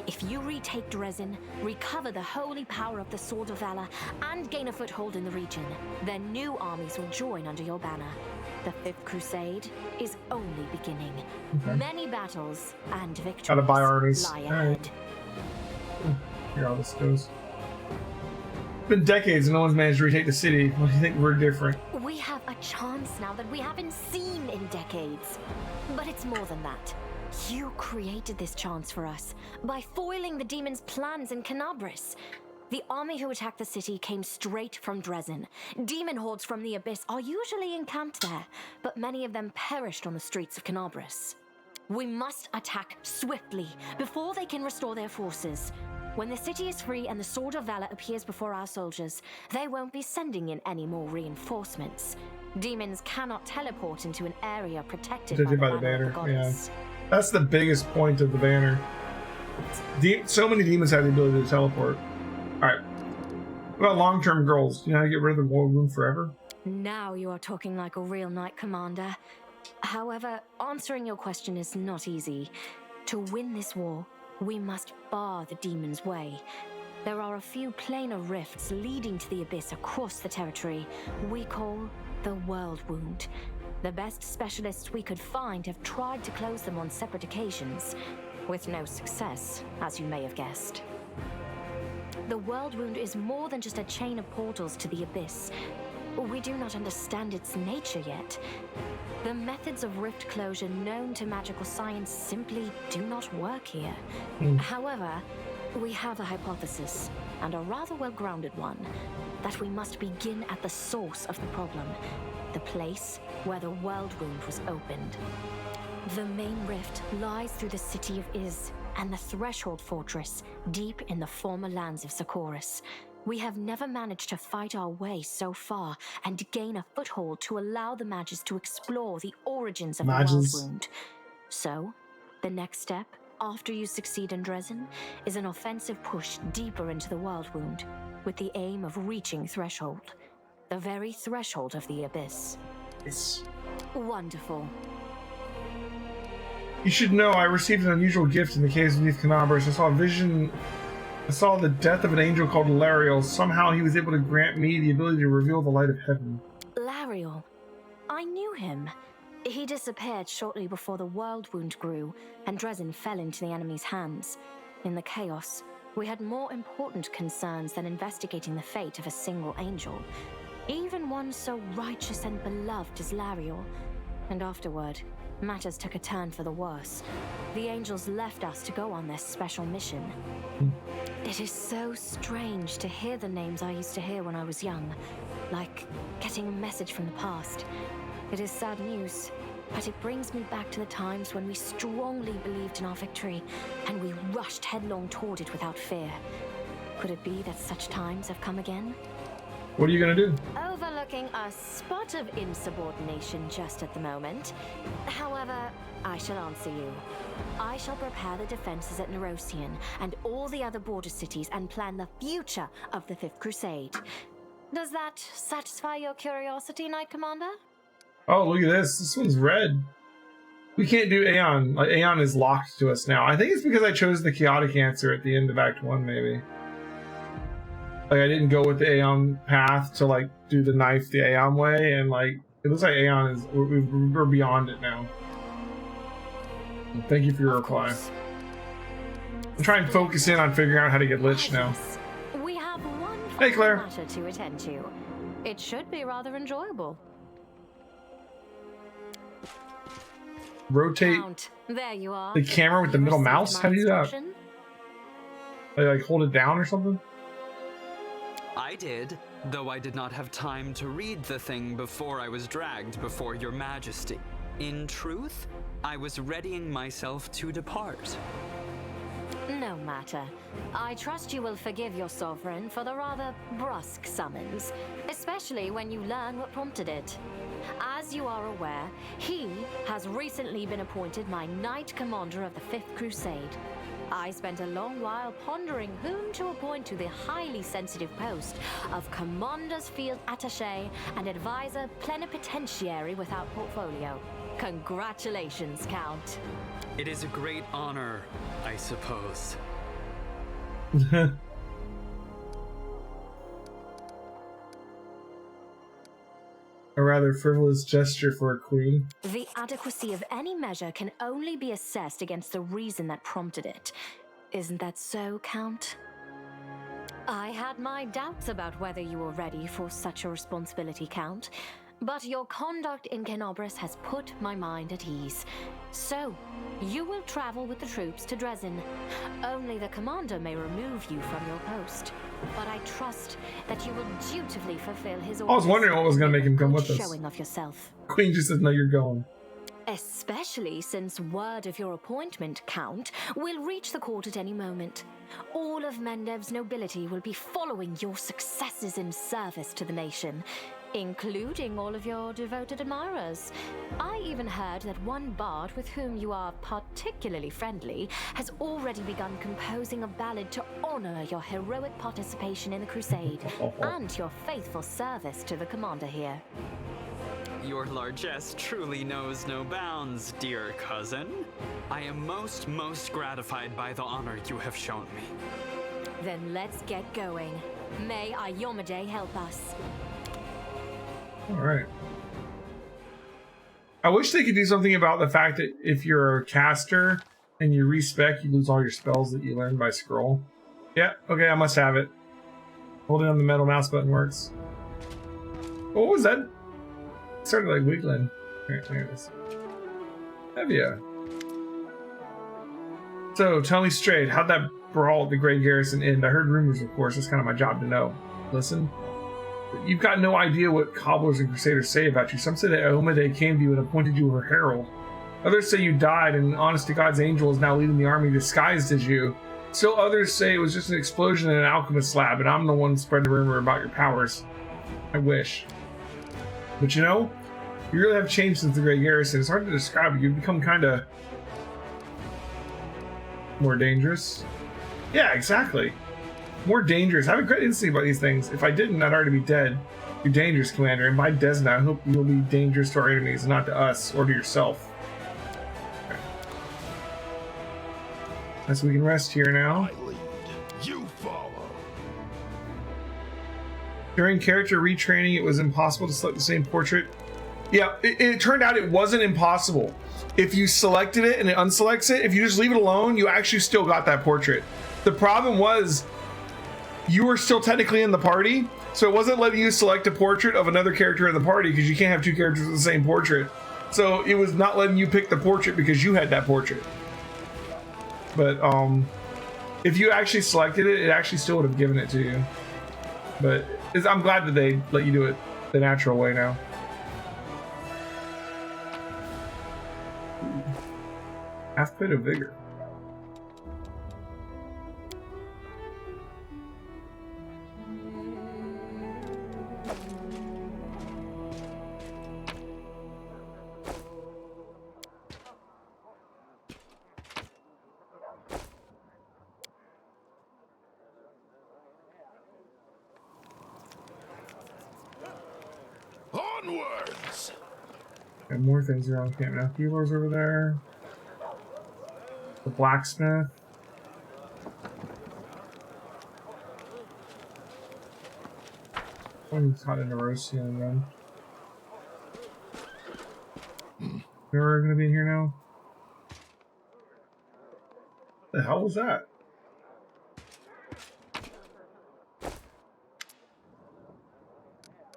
If you retake Dresden, recover the holy power of the Sword of Valor, and gain a foothold in the region, then new armies will join under your banner. The Fifth Crusade is only beginning. Okay. Many battles and victories gotta buy armies. Lie ahead. Here how this goes. It's been decades and no one's managed to retake the city. What do you think we're different? We have a chance now that we haven't seen in decades. But it's more than that. You created this chance for us by foiling the demon's plans in Canabris. The army who attacked the city came straight from Dresden. Demon hordes from the Abyss are usually encamped there, but many of them perished on the streets of Canabris. We must attack swiftly before they can restore their forces. When the city is free and the Sword of Valor appears before our soldiers, they won't be sending in any more reinforcements. Demons cannot teleport into an area protected by the banner of the goddess. Yeah. That's the biggest point of the banner. So many demons have the ability to teleport. Alright. What about long-term goals? Do you know how to get rid of the war wound forever? Now you are talking like a real knight commander. However, answering your question is not easy. To win this war, we must bar the demon's way. There are a few planar rifts leading to the Abyss across the territory we call the World Wound. The best specialists we could find have tried to close them on separate occasions, with no success, as you may have guessed. The World Wound is more than just a chain of portals to the Abyss. We do not understand its nature yet. The methods of rift closure known to magical science simply do not work here. However, we have a hypothesis, and a rather well-grounded one, that we must begin at the source of the problem, the place where the World Wound was opened. The main rift lies through the city of Iz and the Threshold Fortress, deep in the former lands of Socorus. We have never managed to fight our way so far and gain a foothold to allow the mages to explore the origins of the World Wound. So, the next step, after you succeed in Dresden, is an offensive push deeper into the World Wound, with the aim of reaching Threshold. The very threshold of the Abyss. Yes. Wonderful. You should know I received an unusual gift in the caves beneath Canabris. I saw a vision. I saw the death of an angel called Lariel. Somehow he was able to grant me the ability to reveal the light of heaven. Lariel? I knew him. He disappeared shortly before the World Wound grew, and Dresden fell into the enemy's hands. In the chaos, we had more important concerns than investigating the fate of a single angel. Even one so righteous and beloved as Lariel. And afterward, matters took a turn for the worse. The angels left us to go on this special mission. It is so strange to hear the names I used to hear when I was young, like getting a message from the past. It is sad news, but it brings me back to the times when we strongly believed in our victory, and we rushed headlong toward it without fear. Could it be that such times have come again? What are you gonna do? Overlooking a spot of insubordination just at the moment. However, I shall answer you. I shall prepare the defenses at Neurosian and all the other border cities and plan the future of the Fifth Crusade. Does that satisfy your curiosity, Knight Commander? Oh, look at this. This one's red. We can't do Aeon. Like, Aeon is locked to us now. I think it's because I chose the chaotic answer at the end of Act 1, maybe. Like I didn't go with the Aeon path to like do the knife the Aeon way, and like it looks like Aeon is we're beyond it now. Thank you for your reply. I'm trying to focus in on figuring out how to get Lich now. We have one Hey, Claire. matter to attend to. It should be rather enjoyable. Rotate Count. There you are. the camera with the You middle received mouse? my How do you do that? instruction? Like hold it down or something? I did, though I did not have time to read the thing before I was dragged before your majesty. In truth, I was readying myself to depart. No matter. I trust you will forgive your sovereign for the rather brusque summons, especially when you learn what prompted it. As you are aware, he has recently been appointed my Knight Commander of the Fifth Crusade. I spent a long while pondering whom to appoint to the highly sensitive post of Commander's Field Attaché and Advisor Plenipotentiary without portfolio. Congratulations, Count. It is a great honor, I suppose. A rather frivolous gesture for a queen. The adequacy of any measure can only be assessed against the reason that prompted it. Isn't that so, Count? I had my doubts about whether you were ready for such a responsibility, Count, but your conduct in Kenobris has put my mind at ease. So, you will travel with the troops to Dresden. Only the commander may remove you from your post, but I trust that you will dutifully fulfill his orders. I was wondering what was going to make him come with us. Showing of yourself. Queen just said, no, you're going. Especially since word of your appointment, Count, will reach the court at any moment. All of Mendev's nobility will be following your successes in service to the nation, including all of your devoted admirers. I even heard that one bard with whom you are particularly friendly has already begun composing a ballad to honor your heroic participation in the crusade and your faithful service to the commander here. Your largesse truly knows no bounds, dear cousin. I am most gratified by the honor you have shown me. Then let's get going. May Ayomade help us. Alright. I wish they could do something about the fact that if you're a caster and you respec, you lose all your spells that you learned by scroll. Yeah, okay, I must have it. Holding on the metal mouse button works. What was that? It started like wiggling. Here it is. Hevia. So, tell me straight, how'd that brawl at the Great Garrison end? I heard rumors, of course. It's kind of my job to know. Listen. You've got no idea what cobblers and crusaders say about you. Some say that Ayomade came to you and appointed you her herald. Others say you died and honest to God's angel is now leading the army disguised as you. Still others say it was just an explosion in an alchemist's lab and I'm the one spreading the rumor about your powers. I wish. But you know, you really have changed since the Great Garrison. It's hard to describe it. You've become kind of more dangerous. Yeah, exactly. More dangerous. I have a great instinct about these things. If I didn't, I'd already be dead. You're dangerous, Commander, and by Desna, I hope you'll be dangerous to our enemies, and not to us or to yourself. Okay. So we can rest here now. I lead, you follow. During character retraining, it was impossible to select the same portrait. Yeah, it turned out it wasn't impossible. If you selected it and it unselects it, if you just leave it alone, you actually still got that portrait. The problem was you were still technically in the party, so it wasn't letting you select a portrait of another character in the party because you can't have two characters with the same portrait. So it was not letting you pick the portrait because you had that portrait. But if you actually selected it, it actually still would have given it to you. But I'm glad that they let you do it the natural way now. Half bit of vigor. Onwards! And more things around camp now. Healers over there. The blacksmith. Something caught in a Erosian then. We're gonna be in here now. The hell was that?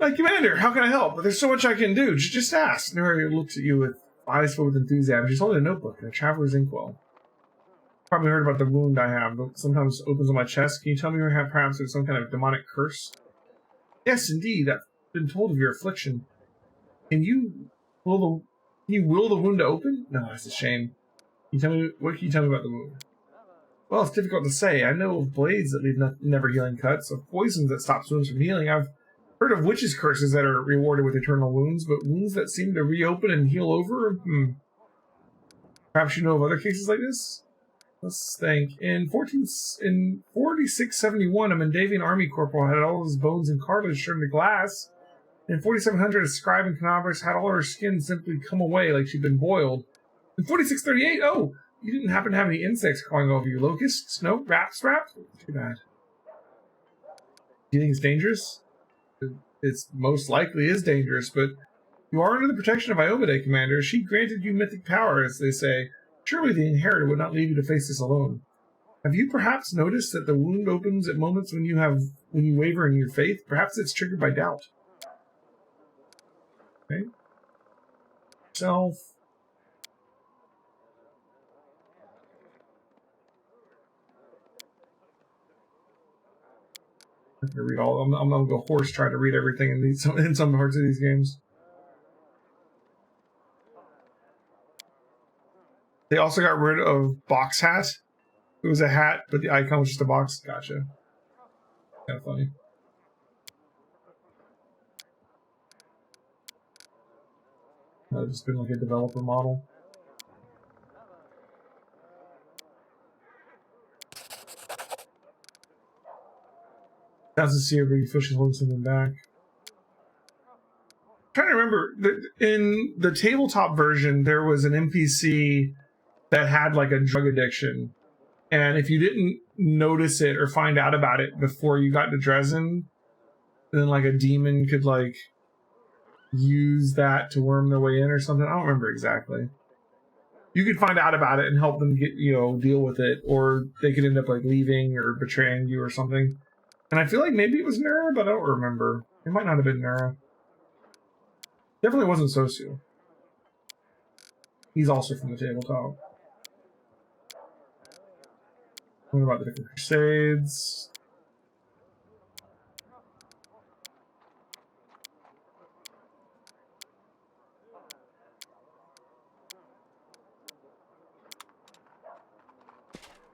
Like, Commander, how can I help? There's so much I can do. Just ask. Nuri looks at you with eyes filled with enthusiasm. She's holding a notebook and a traveler's inkwell. Probably heard about the wound I have, but sometimes opens on my chest. Can you tell me perhaps there's some kind of demonic curse? Yes, indeed. I've been told of your affliction. Can you will the wound to open? No, that's a shame. What can you tell me about the wound? Well, it's difficult to say. I know of blades that leave never healing cuts, of poisons that stop wounds from healing. I've heard of witches' curses that are rewarded with eternal wounds, but wounds that seem to reopen and heal over? Perhaps you know of other cases like this? Let's think. In 4671, a Mandavian army corporal had all his bones and cartilage turned to glass. In 4700, a scribe in Canabrus had all her skin simply come away like she'd been boiled. In 4638, oh, you didn't happen to have any insects crawling over you. Locusts? No? Rats? Too bad. Do you think it's dangerous? It's most likely is dangerous, but you are under the protection of Iomade, Commander. She granted you mythic power, as they say. Surely the Inheritor would not leave you to face this alone. Have you perhaps noticed that the wound opens at moments when you waver in your faith? Perhaps it's triggered by doubt. Okay. Self. I'm gonna read all. I'm gonna go horse try to read everything in some parts of these games. They also got rid of box hat. It was a hat, but the icon was just a box. Gotcha. Kind of funny. It's just been like a developer model. That's to see if we fish is holding something back. I'm trying to remember, in the tabletop version, there was an NPC that had like a drug addiction, and if you didn't notice it or find out about it before you got to Dresden, then like a demon could like use that to worm their way in or something. I don't remember exactly. You could find out about it and help them get, deal with it, or they could end up like leaving or betraying you or something. And I feel like maybe it was Nura, but I don't remember. It might not have been Nura. Definitely wasn't Sosu. He's also from the tabletop. What about the different Crusades?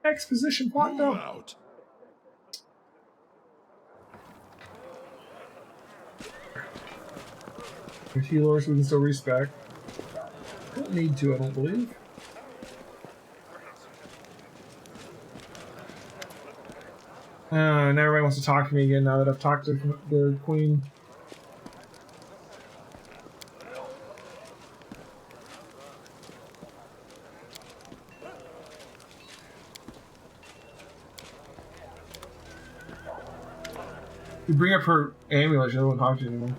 Exposition plot Move though. out. There's healers we can still respec. Don't need to, I don't believe. And everybody wants to talk to me again now that I've talked to the queen. You bring up her amulet, she doesn't want to talk to you anymore.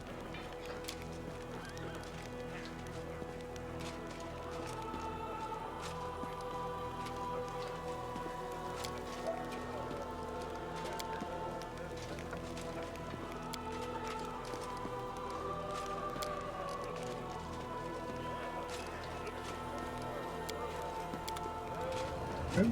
Okay.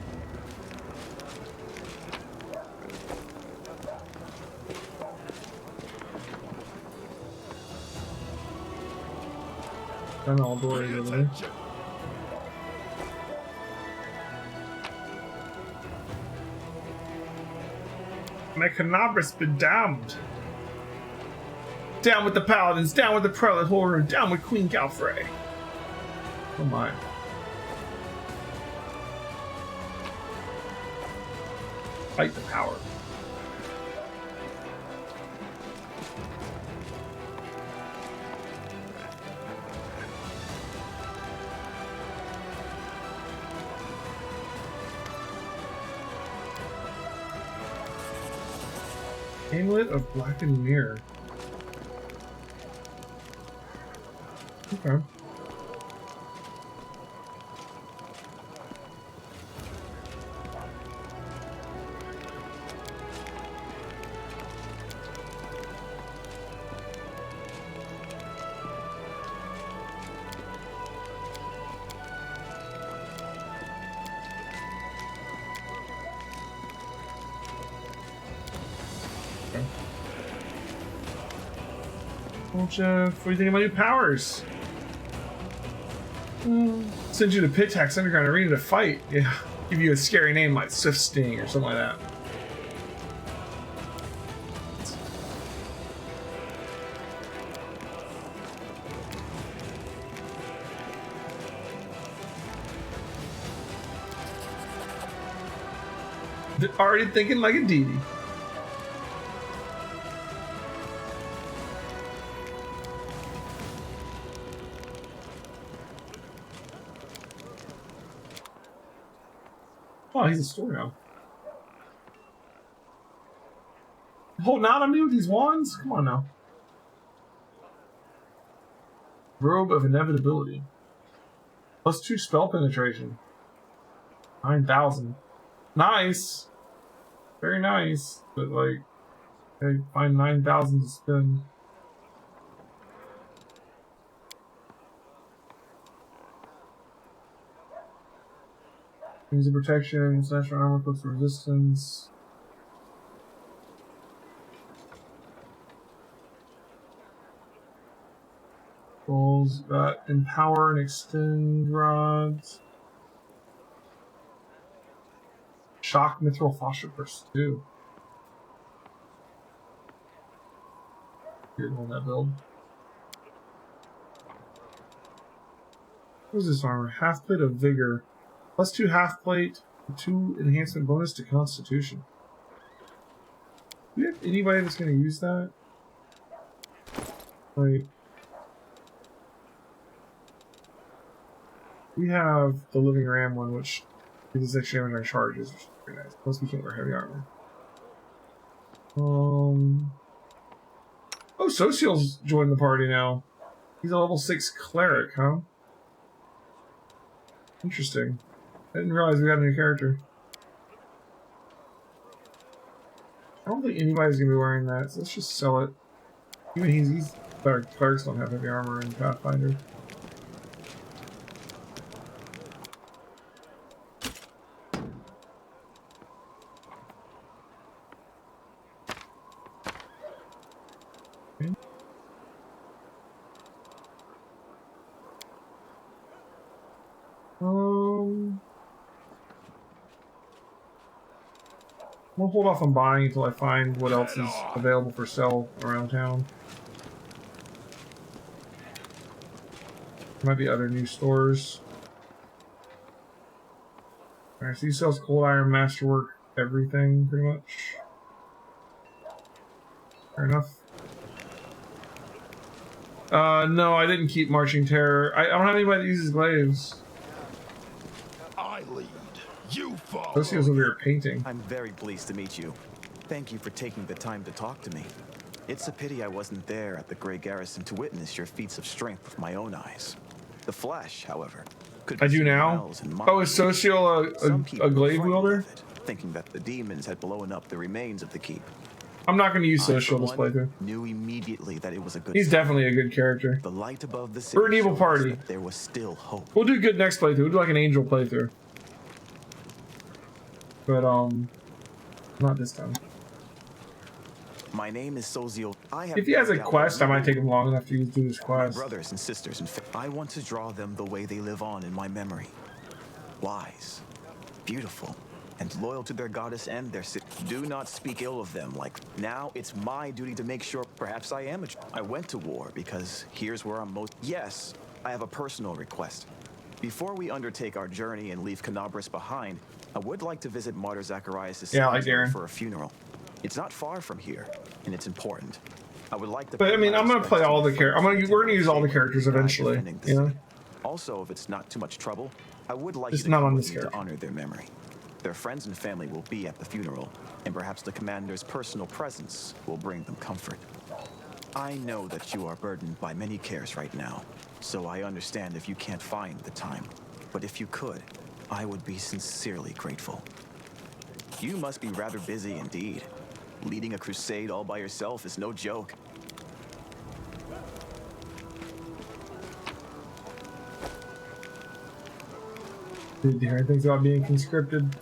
I'm all doors over there. Attention. May Canabras be damned. Down with the paladins, down with the prelate horror, down with Queen Galfrey. Oh my. Fight the power. Amulet of Blackened Mirror. Okay. Well, Jeff, what do you think of my new powers? Send you to Pitax Underground Arena to fight. Yeah, give you a scary name like Swift Sting or something like that. They're already thinking like a deity. Oh, he's a store now. Holding out on me with these wands? Come on now. Robe of Inevitability. +2 spell penetration. 9,000. Nice! Very nice. But, like, I find 9,000 to spend. Means of protection, natural armor, plus resistance. Goals, empower and extend rods. Shock mithril phosphorus too. Good on that build. What is this armor? Half plate of vigor. +2 half plate, 2 enhancement bonus to Constitution. Do we have anybody that's going to use that? Like, we have the Living Ram one, which gives us extra damage on charges, which is pretty nice. Plus, we can't wear heavy armor. Oh, Social's joined the party now. He's a level 6 cleric, huh? Interesting. I didn't realize we had a new character. I don't think anybody's gonna be wearing that, so let's just sell it. Even he's better. Clerics don't have heavy armor in Pathfinder. Okay. We'll hold off on buying until I find what else is available for sale around town. There might be other new stores. Alright, so he sells cold iron, masterwork, everything, pretty much. Fair enough. No, I didn't keep Marching Terror. I don't have anybody that uses glaives. I lead. You follow. Socio's over here painting. I'm very pleased to meet you. Thank you for taking the time to talk to me. It's a pity I wasn't there at the Grey Garrison to witness your feats of strength with my own eyes. The flesh, however, could I do see now? miles and Oh, is miles. Socio Some a people glaive frightened wielder? of it, thinking that the demons had blown up the remains of the keep. I'm not going to use I, for Social this one, playthrough. knew immediately that it was a good He's sign. definitely a good character. The light above the city We're an evil showed us party. that there was still hope. We'll do good next playthrough. We'll do like an angel playthrough. But, not this time. My name is Sozio. I have If he has a no doubt quest, that I might you take him long enough to do his My quest. brothers and sisters, in fact, I want to draw them the way they live on in my memory. Wise, beautiful, and loyal to their goddess and their city. Do not speak ill of them. Like, now it's my duty to make sure perhaps I am I went to war because here's where I'm most... Yes, I have a personal request. Before we undertake our journey and leave Canabris behind, I would like to visit Martyr Zacharias' Yeah, like cemetery Darren. for a funeral. It's not far from here, and it's important. I would like to. But I pay mean, my I'm gonna respects play to all my the characters. friends We're gonna use all the who characters died eventually. defending the You know. city. Also, if it's not too much trouble, I would like Just you to not come on with this me to character. honor their memory. Their friends and family will be at the funeral, and perhaps the commander's personal presence will bring them comfort. I know that you are burdened by many cares right now, so I understand if you can't find the time. But if you could, I would be sincerely grateful. You must be rather busy indeed. Leading a crusade all by yourself is no joke. Did you hear things about being conscripted?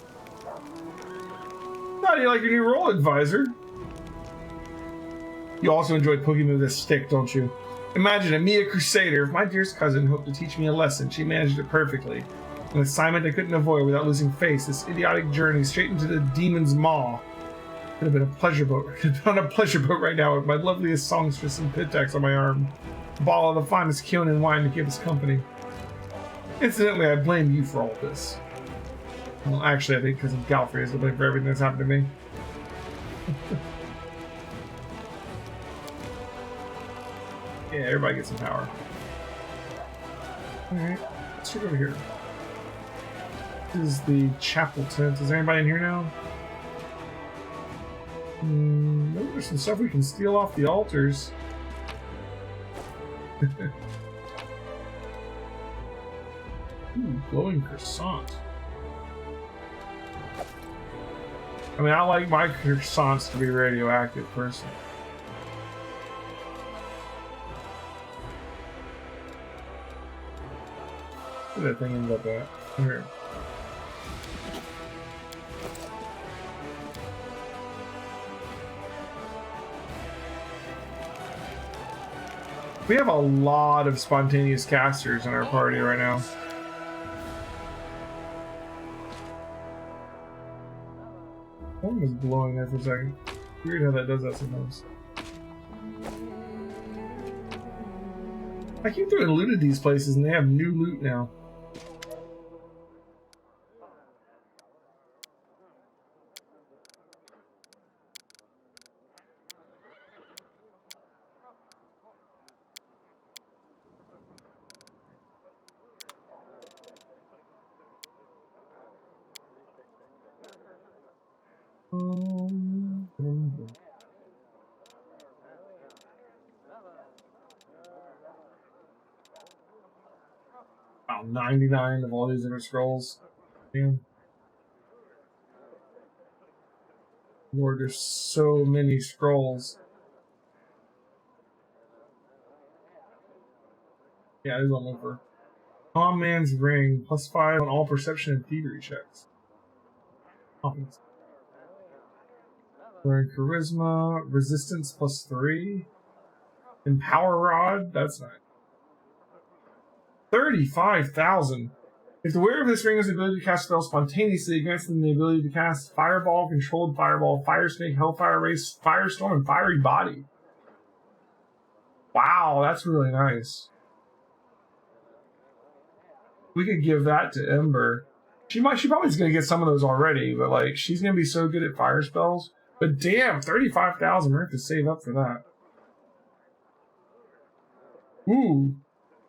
How do you like your new role, advisor? You also enjoy poking me with a stick, don't you? Imagine it, me, a crusader. If my dearest cousin hoped to teach me a lesson, she managed it perfectly. An assignment I couldn't avoid without losing face. This idiotic journey straight into the demon's maw. Could have been a pleasure boat. Could have been on a pleasure boat right now with my loveliest songstress and pitax on my arm. A bottle of the finest Kionan wine to give us company. Incidentally, I blame you for all this. Well, actually, I think because of Galfrey is to blame for everything that's happened to me. Yeah, everybody gets some power. Alright, let's check over here. This is the chapel tent. Is anybody in here now? Nope, there's some stuff we can steal off the altars. Ooh, glowing croissant. I mean, I like my croissants to be radioactive, personally. What did I think about that? Here. We have a lot of spontaneous casters in our party right now. One was glowing there for a second. Weird how that does that sometimes. I came through and looted these places and they have new loot now. Wow, 99 of all these different scrolls. Damn. Lord, there's so many scrolls. Yeah, there's one over. Calm Man's Ring, +5 on all perception and thievery checks. Confidence. Learn Charisma, Resistance +3. And Power Rod, that's nice. 35,000. If the wearer of this ring has the ability to cast spells spontaneously, against them the ability to cast Fireball, Controlled Fireball, Fire Snake, Hellfire Race, Firestorm, and Fiery Body. Wow, that's really nice. We could give that to Ember. She probably's gonna get some of those already, but like she's gonna be so good at fire spells. But damn, 35,000, we're gonna have to save up for that. Ooh.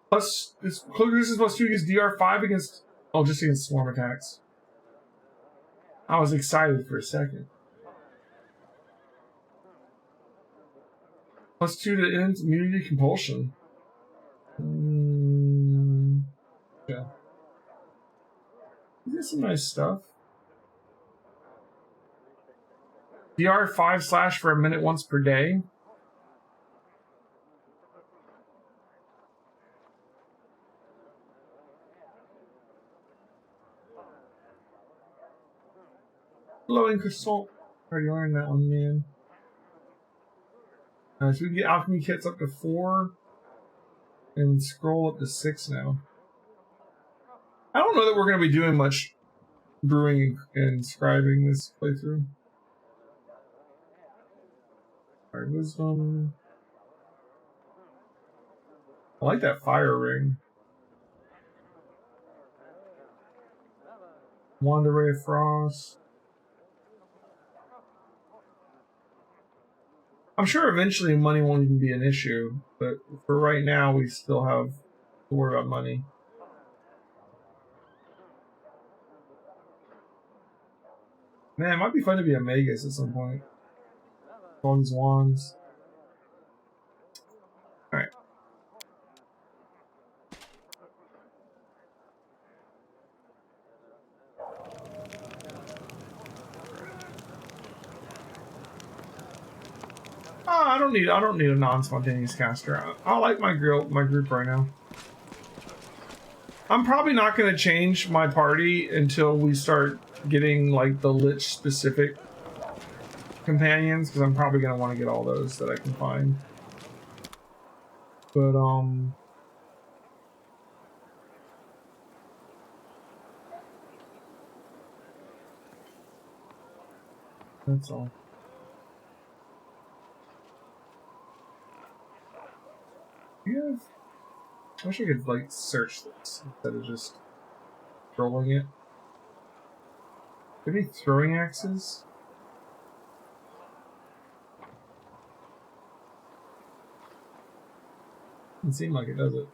Plus, this cloak resistance +2 against DR5 against, just against swarm attacks. I was excited for a second. +2 to end immunity compulsion. Yeah. There's some nice stuff. DR5/ for a minute once per day. Glowing croissant. Already learned that one, man. So we can get alchemy kits up to 4 and scroll up to 6 now. I don't know that we're going to be doing much brewing and scribing this playthrough. Alright, wisdom. I like that fire ring. Wand of Ray of Frost. I'm sure eventually money won't even be an issue, but for right now we still have to worry about money. Man, it might be fun to be a Magus at some point. All these wands. Alright. I don't need a non-spontaneous caster. I like my group right now. I'm probably not going to change my party until we start getting like the Lich specific companions, because I'm probably going to want to get all those that I can find. But that's all. Yeah, I wish I could like search this instead of just rolling it. Any throwing axes? Doesn't seem like it, does it?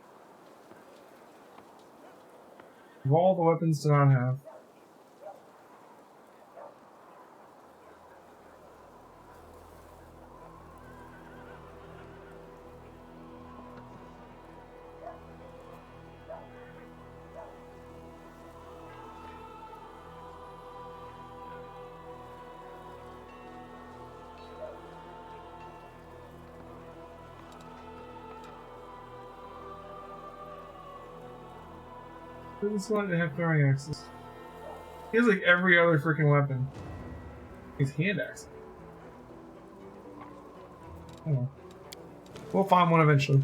Of all the weapons to not have. Doesn't seem like they have throwing axes. He has like every other freaking weapon. He's hand axe. Oh. We'll find one eventually.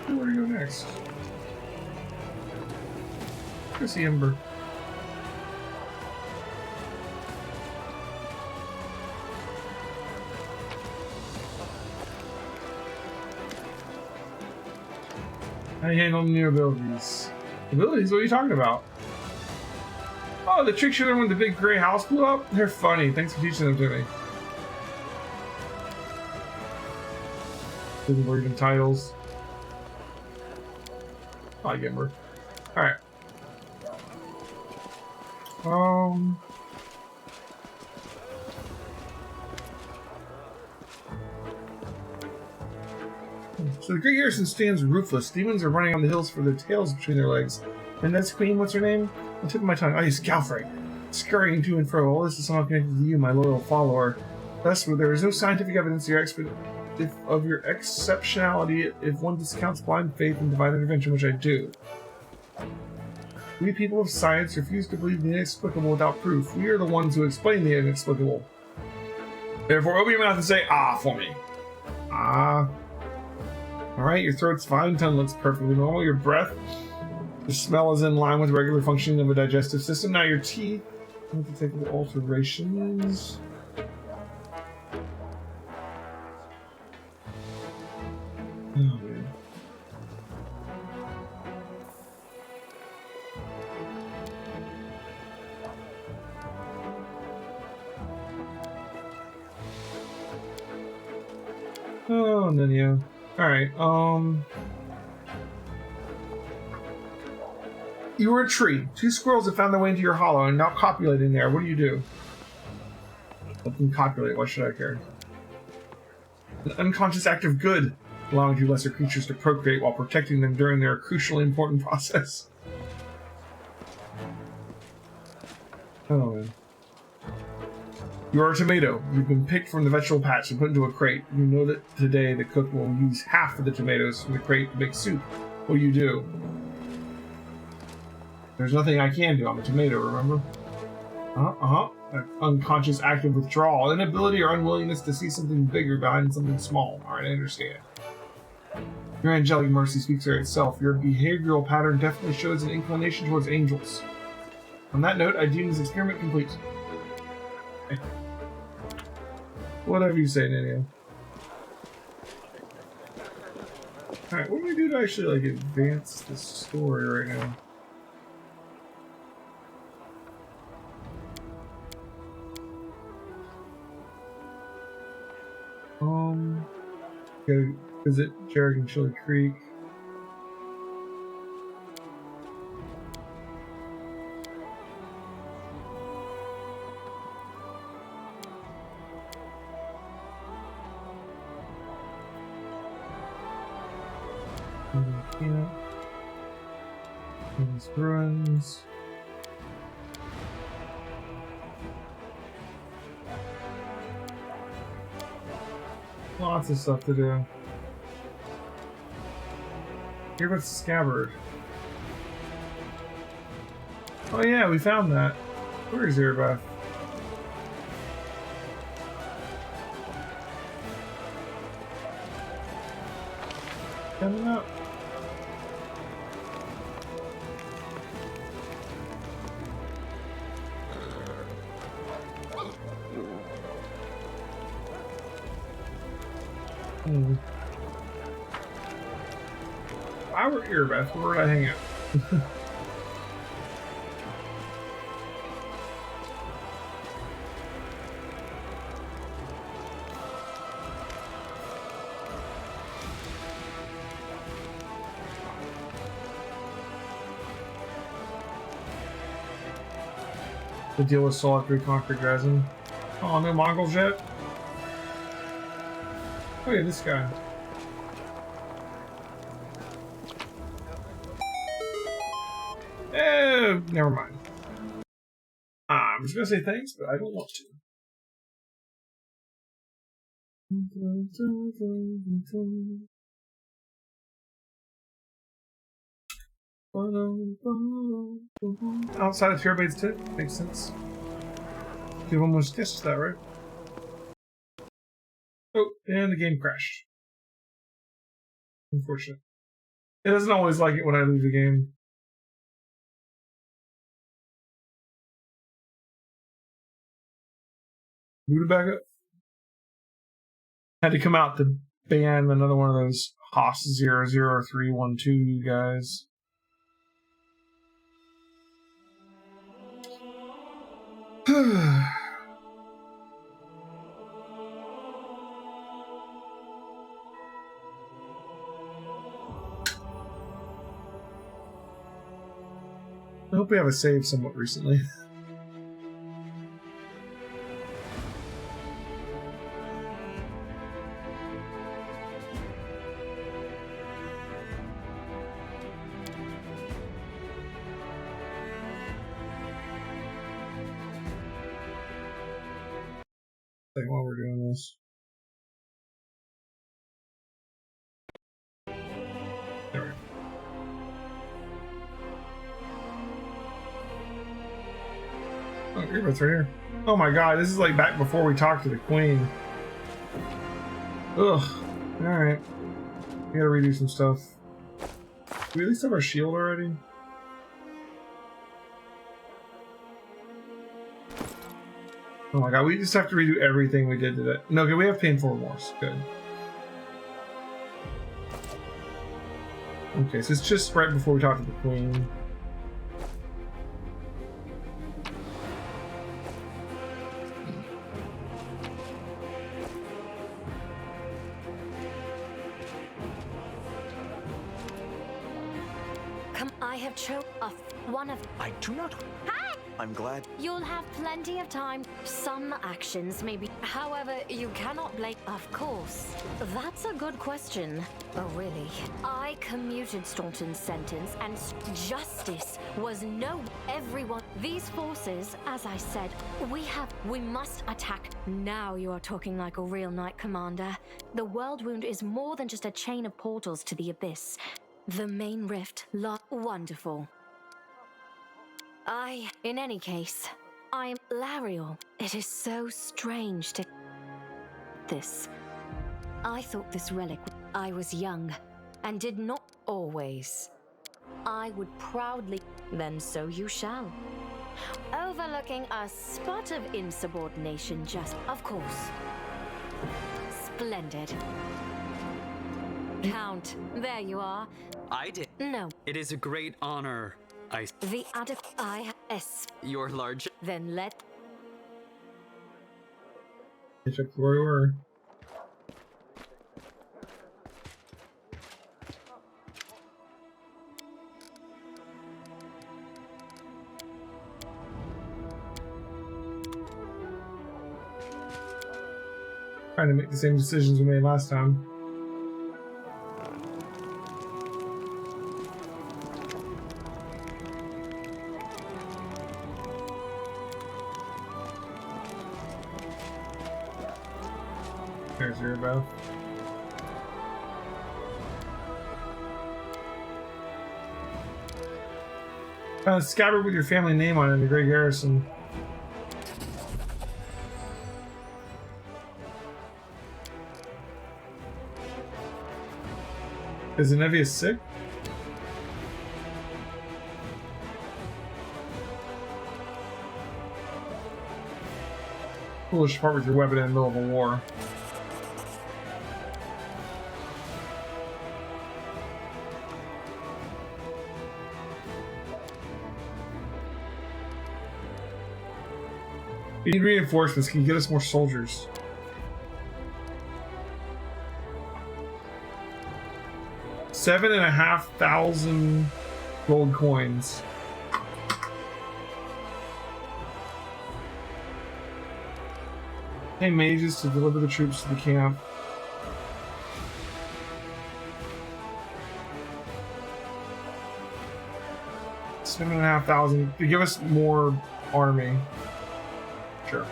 Where do we go next? Go see Ember. How do you handle new abilities? Abilities? What are you talking about? Oh, the tricks you learned when the big gray house blew up? They're funny. Thanks for teaching them to me. Didn't work in titles. I get more. Alright. So the Great Garrison stands roofless. Demons are running on the hills for their tails between their legs. And that's Queen, what's her name? On the tip of my tongue. Oh, he's Galfrey. Scurrying to and fro. All this is somehow connected to you, my loyal follower. Thus, there is no scientific evidence of your exceptionality if one discounts blind faith and divine intervention, which I do. We people of science refuse to believe the inexplicable without proof. We are the ones who explain the inexplicable. Therefore, open your mouth and say, ah, for me. Ah. Alright, your throat's fine, tongue looks perfectly normal, your breath, the smell is in line with regular functioning of a digestive system. Now your teeth, I have to take the alterations. Oh, man. Oh, and then yeah. Alright, you were a tree. 2 squirrels have found their way into your hollow and now copulating there. What do? Let them copulate. Why should I care? An unconscious act of good, allowing you lesser creatures to procreate while protecting them during their crucially important process. Oh, man. You are a tomato. You've been picked from the vegetable patch and put into a crate. You know that today the cook will use half of the tomatoes from the crate to make soup. What do? There's nothing I can do. I'm a tomato, remember? An unconscious act of withdrawal. Inability or unwillingness to see something bigger behind something small. Alright, I understand. Your angelic mercy speaks for itself. Your behavioral pattern definitely shows an inclination towards angels. On that note, I deem this experiment complete. Okay. Whatever you say, Nania. Alright, what do we do to actually, like, advance the story right now? Go visit Jarek and Chili Creek. Yeah. These ruins. Lots of stuff to do. Here about the scabbard. Oh yeah, we found that. Where is Erebeth? Coming up. If I were Erebeth, where would I hang out? To deal with Soul after we conquered Dresden. Oh, no Mongols yet? Oh yeah, this guy. Never mind. I'm just gonna say thanks, but I don't want to. Outside of Pure Bait's tip, makes sense. You've almost guessed that, right? Oh, and the game crashed. Unfortunate. It doesn't always like it when I leave the game. Boot it back up. Had to come out to ban another one of those Haas 00312 guys. I hope we have a save somewhat recently. While we're doing this. There we go. Oh, Erebeth's right here. Oh my god, this is like back before we talked to the queen. Ugh. Alright. We gotta redo some stuff. Do we at least have our shield already? Oh my god, we just have to redo everything we did today. No, okay, we have painful remorse. Good. Okay, so it's just right before we talk to the queen. Come, I have one of. I do not. I'm glad. You'll have plenty of time. Some actions may be. However, you cannot blame. Of course. That's a good question. Oh, really? I commuted Staunton's sentence, and justice was no. Everyone. These forces, as I said, we must attack. Now you are talking like a real knight commander. The world wound is more than just a chain of portals to the abyss. The main rift. Wonderful. In any case, I'm Lariel. It is so strange to this. I thought this relic. I was young, and did not always. I would proudly. Then so you shall. Overlooking a spot of insubordination, just of course. Splendid. Count, there you are. I did. No. It is a great honor. The I.S. You're large. Then let. Check where we were. Trying to make the same decisions we made last time. There's your bow. Scabbard with your family name on it in the Great Garrison. Is Zenevia sick? Foolish part with your weapon in the middle of a war. We need reinforcements. Can you get us more soldiers? $7,500 gold coins. Pay mages to deliver the troops to the camp. $7,500 to give us more army. Sure.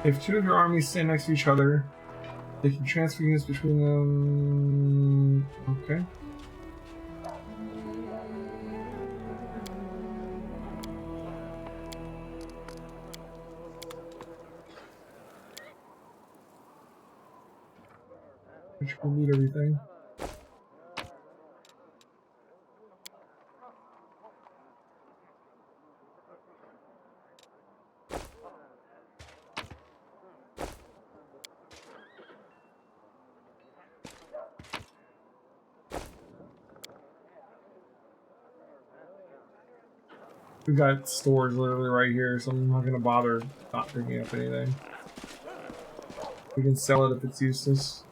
If two of your armies stand next to each other, they can transfer units between them. Okay. Which will lead everything. We got stores literally right here, so I'm not gonna bother not picking up anything. We can sell it if it's useless.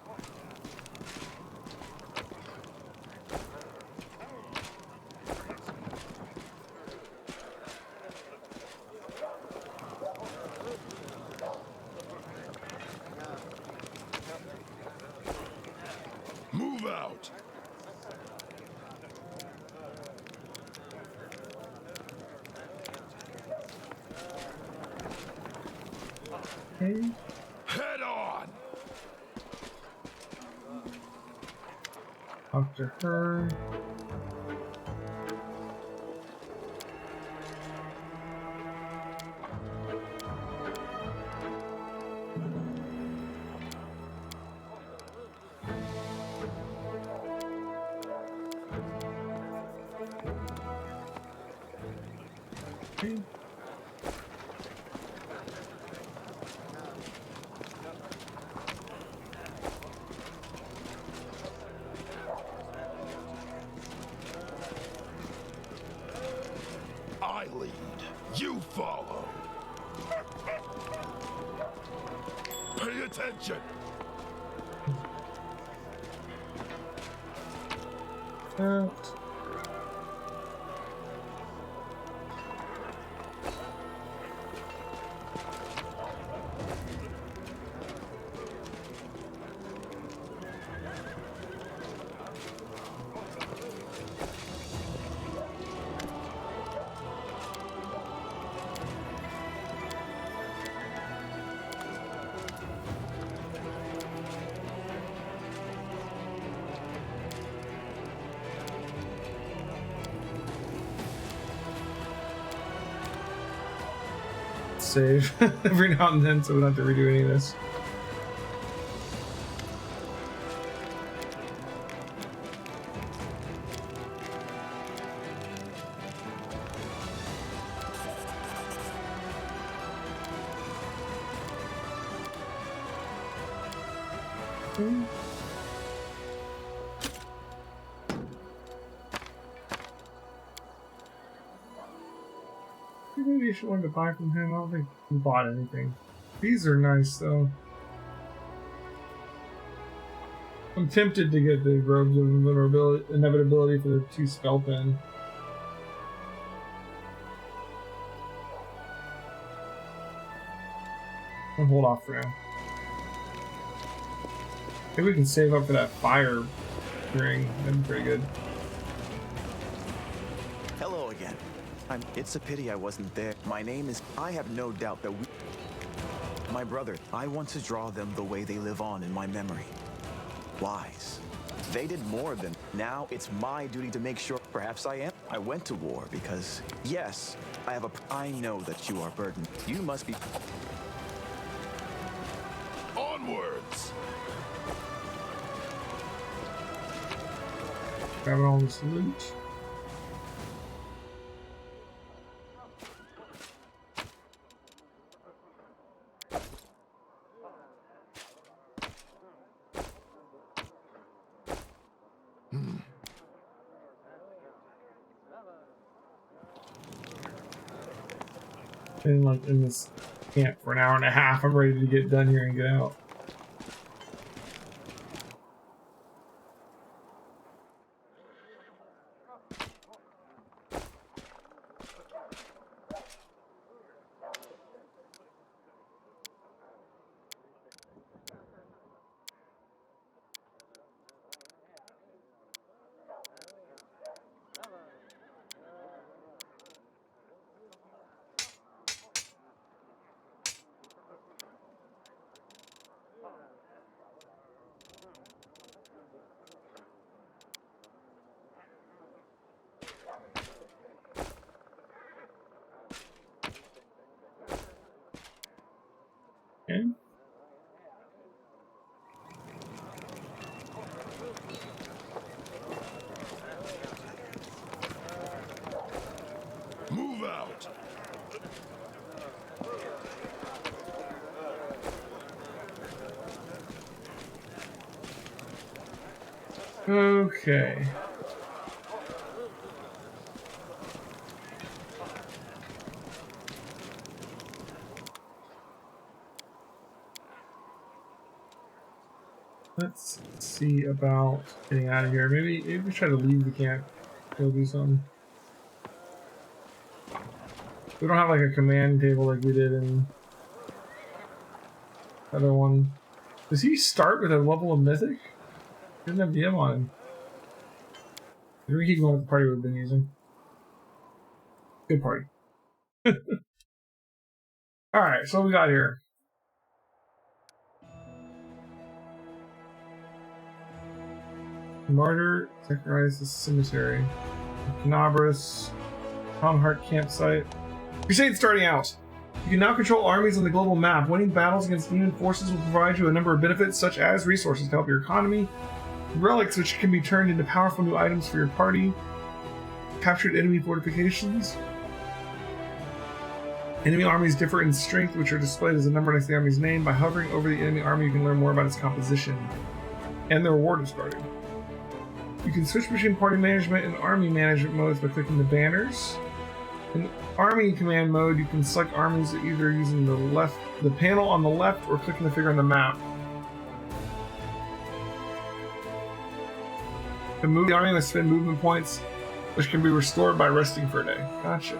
Move out. Okay. Head on. Talk to her. Okay. I lead. You follow. Pay attention. That. Save every now and then so we don't have to redo any of this. Okay. Maybe you should want to buy from him. I don't think he bought anything. These are nice though. I'm tempted to get the robes of inevitability for the 2 spell pen. I'll hold off for now. Maybe we can save up for that fire ring. That'd be pretty good. Hello again. It's a pity I wasn't there. My name is... I have no doubt that we... My brother, I want to draw them the way they live on in my memory. Wise. They did more than... Now it's my duty to make sure... Perhaps I am. I went to war because... Yes, I have a... I know that you are burdened. You must be... Onwards! Grabbing all this loot. Been like in this camp for an hour and a half. I'm ready to get done here and get out. Okay. Move out! Okay. Let's see about getting out of here. Maybe we try to leave the camp. Go do something. We don't have like a command table like we did in the other one. Does he start with a level of mythic? He doesn't have DM on him. We keep going with the party we've been using. Good party. Alright, so what we got here? Martyr, Zacharias' Cemetery, Canabras, Tom Hart Campsite. Crusade starting out. You can now control armies on the global map. Winning battles against demon forces will provide you a number of benefits, such as resources to help your economy, relics which can be turned into powerful new items for your party, captured enemy fortifications. Enemy armies differ in strength, which are displayed as a number next to the army's name. By hovering over the enemy army, you can learn more about its composition. And the reward is starting. You can switch between party management and army management modes by clicking the banners. In army command mode, you can select armies either using the panel on the left or clicking the figure on the map. To move the army, must spend movement points, which can be restored by resting for a day. Gotcha.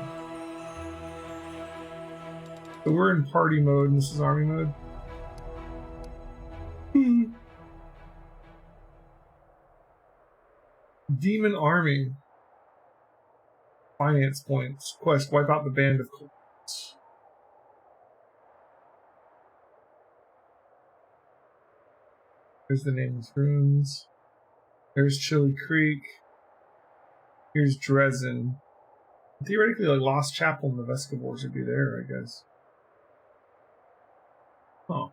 So we're in party mode, and this is army mode. Demon Army. Finance points. Quest, wipe out the band of cultists. Here's the nameless runes. There's Chili Creek. Here's Dresden. Theoretically, like Lost Chapel and the Vescavors would be there, I guess. Huh.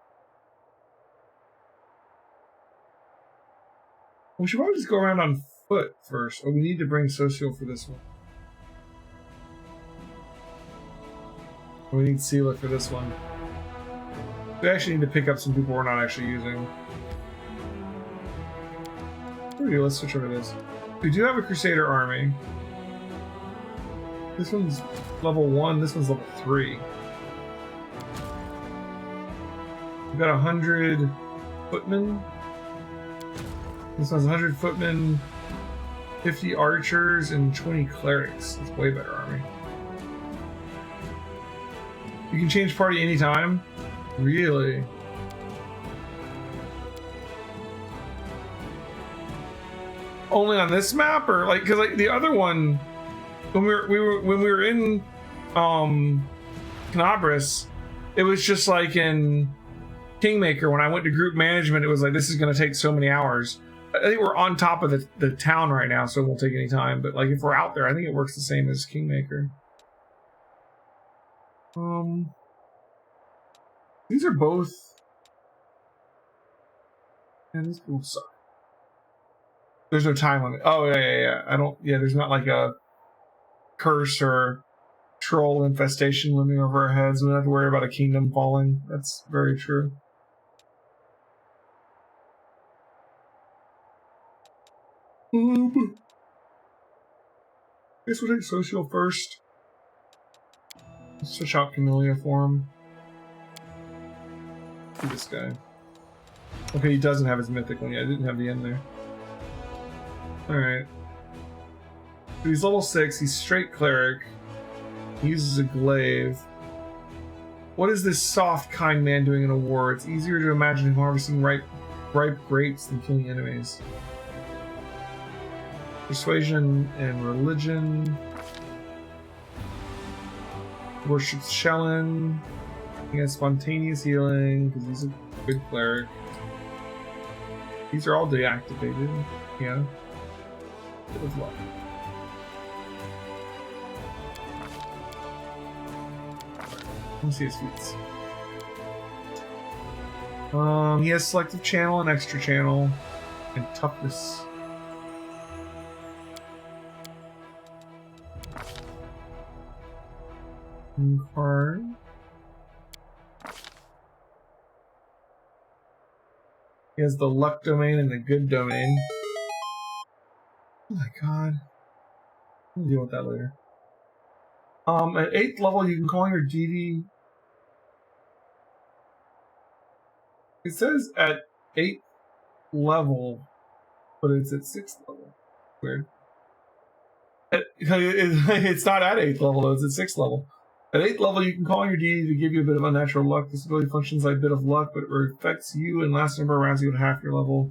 We should probably just go around on foot first. Oh, we need to bring Social for this one. We need Sela for this one. We actually need to pick up some people we're not actually using. Let's switch over to this. We do have a Crusader army. This one's level 1, this one's level 3. We've got 100 footmen. This one's 100 footmen, 50 archers, and 20 clerics. That's way better army. You can change party anytime? Really? Only on this map, or like, because like the other one, when we were in Canabras, It was just like in Kingmaker, when I went to group management, it was like, this is going to take so many hours. I think we're on top of the town right now, so it won't take any time. But like if we're out there, I think it works the same as Kingmaker. These are both. And these people suck. There's no time limit. Oh yeah. I don't. Yeah, there's not like a curse or troll infestation looming over our heads. We don't have to worry about a kingdom falling. That's very true. I guess we'll take social first. Let's switch out Camellia for him. This guy. Okay, he doesn't have his mythic one yet. I didn't have the end there. Alright. So he's level 6. He's straight cleric. He uses a glaive. What is this soft, kind man doing in a war? It's easier to imagine him harvesting ripe grapes than killing enemies. Persuasion and religion. Worships Shellin. He has spontaneous healing because he's a good cleric. These are all deactivated. Yeah. Bit of luck. Let me see his feats. He has selective channel and extra channel and toughness. Card. He has the luck domain and the good domain. Oh my god. We'll deal with that later. At 8th level, you can call your DD. It says at 8th level, but it's at 6th level. Weird. It's not at 8th level, though. It's at 6th level. At 8th level, you can call on your deity to give you a bit of unnatural luck. This ability functions like a bit of luck, but it affects you and lasts a number of rounds you at half your level.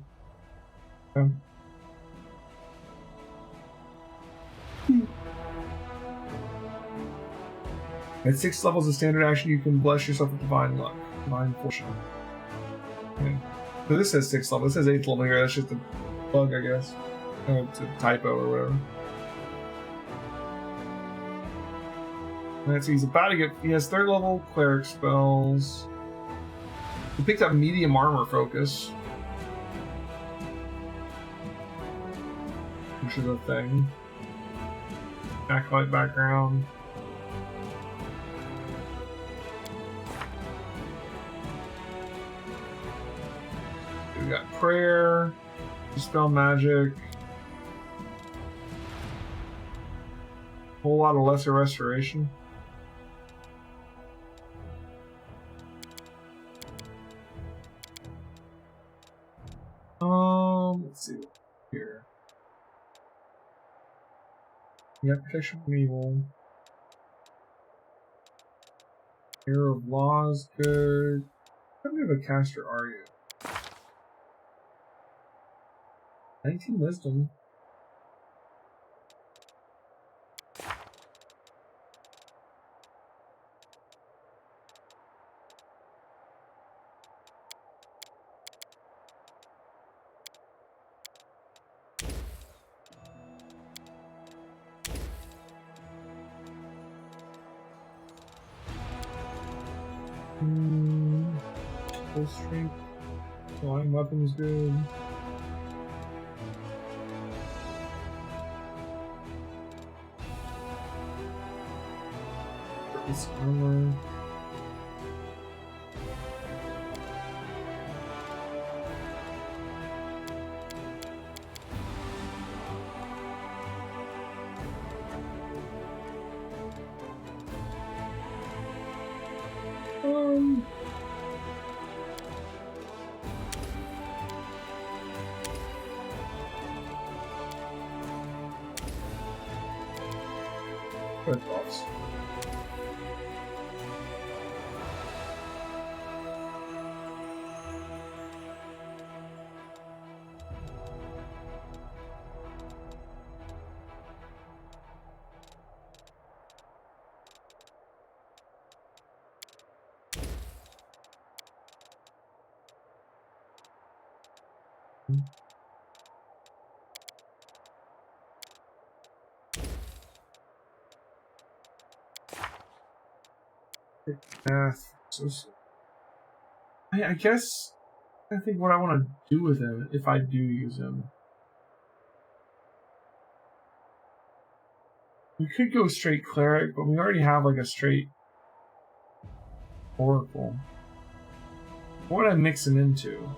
Okay. At 6th level as a standard action, you can bless yourself with divine luck. Divine fortune. Okay. So this says 6th level. This says 8th level here. That's just a bug, I guess. It's a typo or whatever. So he's about to get. He has 3rd level cleric spells. He picked up medium armor focus, which is a thing. Acolyte background. We got prayer, dispel magic, whole lot of lesser restoration. Let's see here. Yeah, protection from evil. Hero of Law is good. How many of a caster are you? 19 wisdom. Full strength. Flying weapons good. This armor. Red box. Math. I guess I think what I want to do with him, if I do use him. We could go straight cleric, but we already have like a straight oracle. What would I mix him into?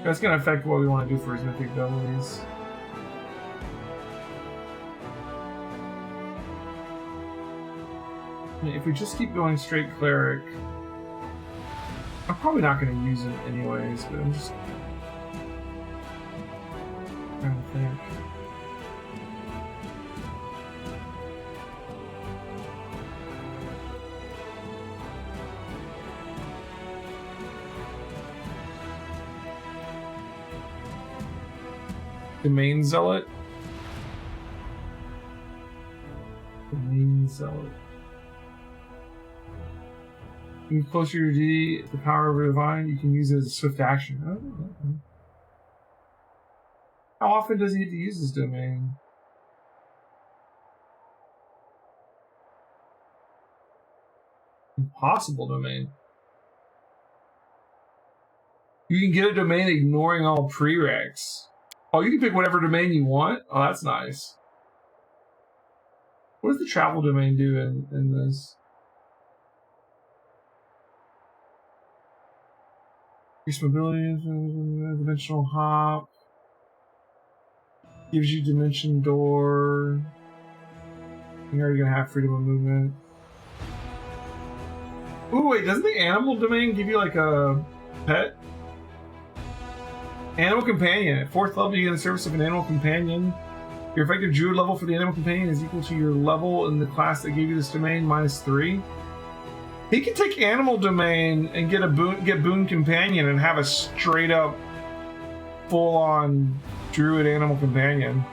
That's gonna affect what we want to do for his mythic abilities. I mean, if we just keep going straight cleric, I'm probably not going to use him anyways, but I'm just trying to think. Domain Zealot? Domain Zealot. Move closer to your deity, the power of the divine, you can use it as a swift action. Oh. How often does he get to use his domain? Impossible domain. You can get a domain ignoring all prereqs. Oh, you can pick whatever domain you want? Oh, that's nice. What does the travel domain do in this? Increase mobility, dimensional hop. Gives you dimension door. You're already gonna have freedom of movement. Ooh, wait, doesn't the animal domain give you like a pet? Animal companion. At 4th level, you get the service of an animal companion. Your effective druid level for the animal companion is equal to your level in the class that gave you this domain -3. He can take animal domain and get boon companion and have a straight up full on druid animal companion.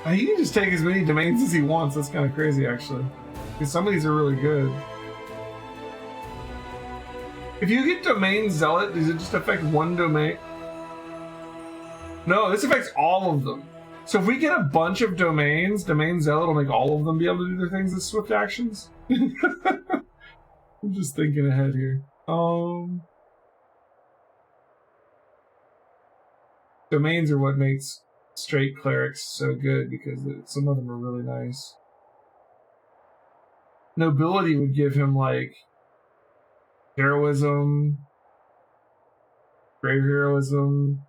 He can just take as many domains as he wants. That's kind of crazy, actually. Because some of these are really good. If you get Domain Zealot, does it just affect one domain? No, this affects all of them. So if we get a bunch of domains, Domain Zealot will make all of them be able to do their things as swift actions. I'm just thinking ahead here. Domains are what makes straight clerics so good, because some of them are really nice. Nobility would give him like heroism, grave heroism,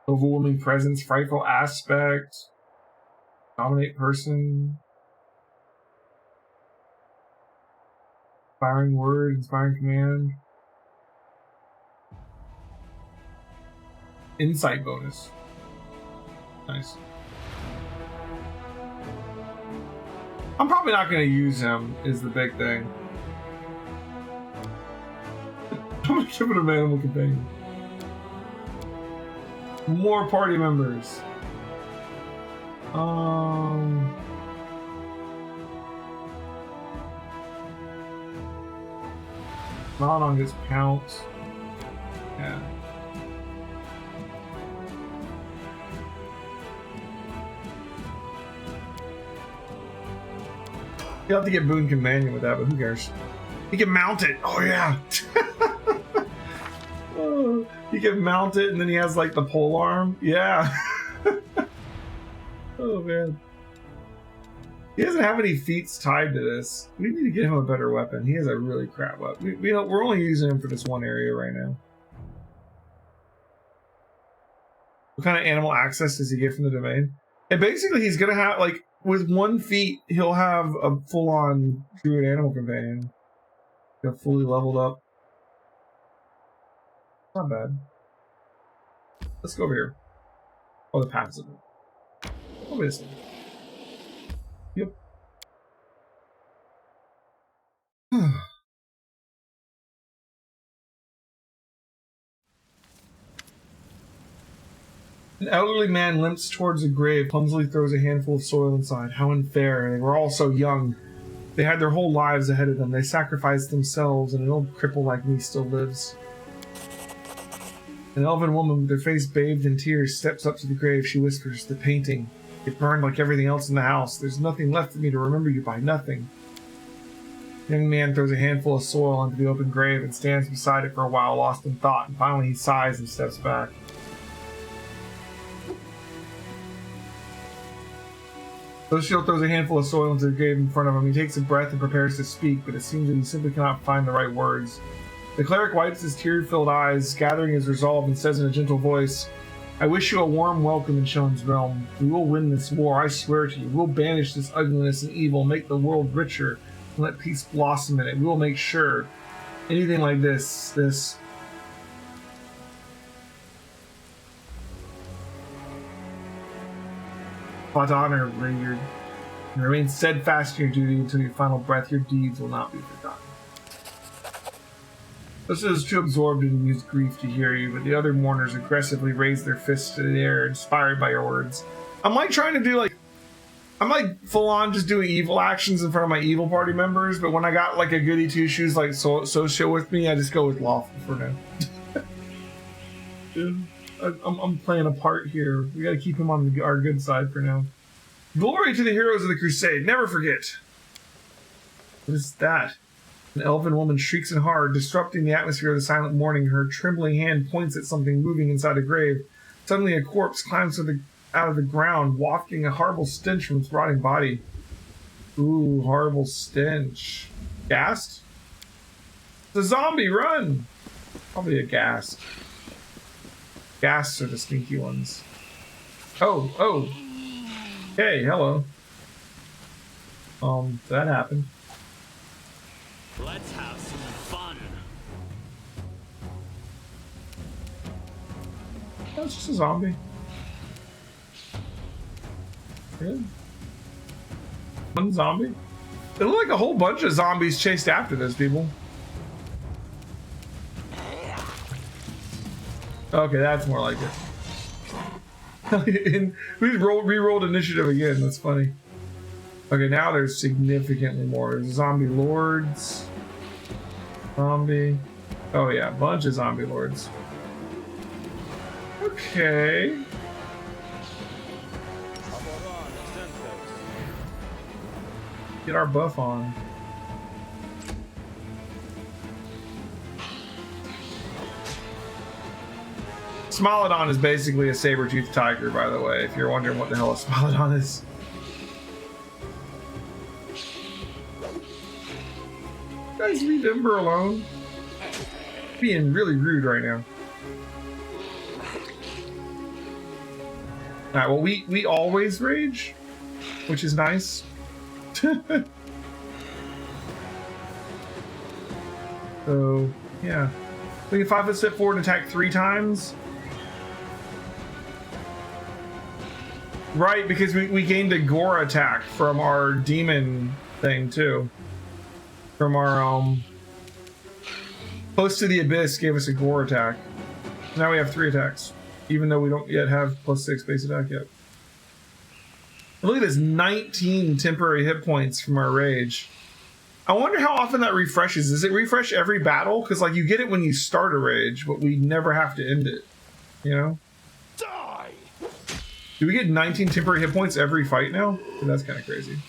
overwhelming presence, frightful aspect, dominate person, inspiring word, inspiring command, insight bonus. Nice. I'm probably not going to use him, is the big thing. I'm going to give it a animal companion. More party members. Maladon gets pounce. Yeah. You'll have to get Boon Companion with that, but who cares? He can mount it! Oh, yeah! Oh, he can mount it, and then he has, like, the pole arm. Yeah! Oh, man. He doesn't have any feats tied to this. We need to get him a better weapon. He has a really crap weapon. We're only using him for this one area right now. What kind of animal access does he get from the domain? And basically, he's gonna have, like, with 1 feat, he'll have a full-on druid animal companion. He'll fully leveled up. Not bad. Let's go over here. Oh, the path is open. Oh, wait a second. Yep. An elderly man limps towards a grave, clumsily throws a handful of soil inside. How unfair. They were all so young. They had their whole lives ahead of them. They sacrificed themselves, and an old cripple like me still lives. An elven woman with her face bathed in tears steps up to the grave. She whispers, "The painting. It burned like everything else in the house. There's nothing left for me to remember you by, nothing." The young man throws a handful of soil onto the open grave and stands beside it for a while, lost in thought, and finally he sighs and steps back. Social throws a handful of soil into the grave in front of him. He takes a breath and prepares to speak, but it seems that he simply cannot find the right words. The cleric wipes his tear-filled eyes, gathering his resolve, and says in a gentle voice, "I wish you a warm welcome in Sean's realm. We will win this war, I swear to you. We'll banish this ugliness and evil, make the world richer, and let peace blossom in it. We will make sure. Anything like this. But honor, Raynard, and remain steadfast in your duty until your final breath. Your deeds will not be forgotten." This is too absorbed in his grief to hear you, but the other mourners aggressively raise their fists to the air, inspired by your words. I'm like trying to do I'm like full on just doing evil actions in front of my evil party members, but when I got like a goody two shoes like Socio with me, I just go with lawful for now. I'm playing a part here. We gotta keep him on our good side for now. Glory to the heroes of the crusade. Never forget. What is that? An elven woman shrieks in horror, disrupting the atmosphere of the silent mourning. Her trembling hand points at something moving inside a grave. Suddenly a corpse climbs out of the ground, wafting a horrible stench from its rotting body. Ooh, horrible stench. Ghast? It's a zombie, run! Probably a ghast. Ghasts are the stinky ones. Oh. Hey, hello. That happened. Let's have some fun. That's just a zombie. Really? One zombie? It looked like a whole bunch of zombies chased after those people. Okay, that's more like it. We re-rolled initiative again. That's funny. Okay, now there's significantly more. There's zombie lords. Zombie. Oh yeah, a bunch of zombie lords. Okay. Get our buff on. Smilodon is basically a saber-toothed tiger, by the way, if you're wondering what the hell a Smilodon is. Guys, leave Ember alone. Being really rude right now. Alright, well, we always rage, which is nice. So, yeah. We can 5-foot step forward and attack 3 times. Right, because we gained a gore attack from our demon thing, too. From our, Close to the Abyss gave us a gore attack. Now we have 3 attacks, even though we don't yet have +6 base attack yet. And look at this, 19 temporary hit points from our rage. I wonder how often that refreshes. Does it refresh every battle? Because, like, you get it when you start a rage, but we never have to end it. You know? Die! Do we get 19 temporary hit points every fight now? That's kind of crazy.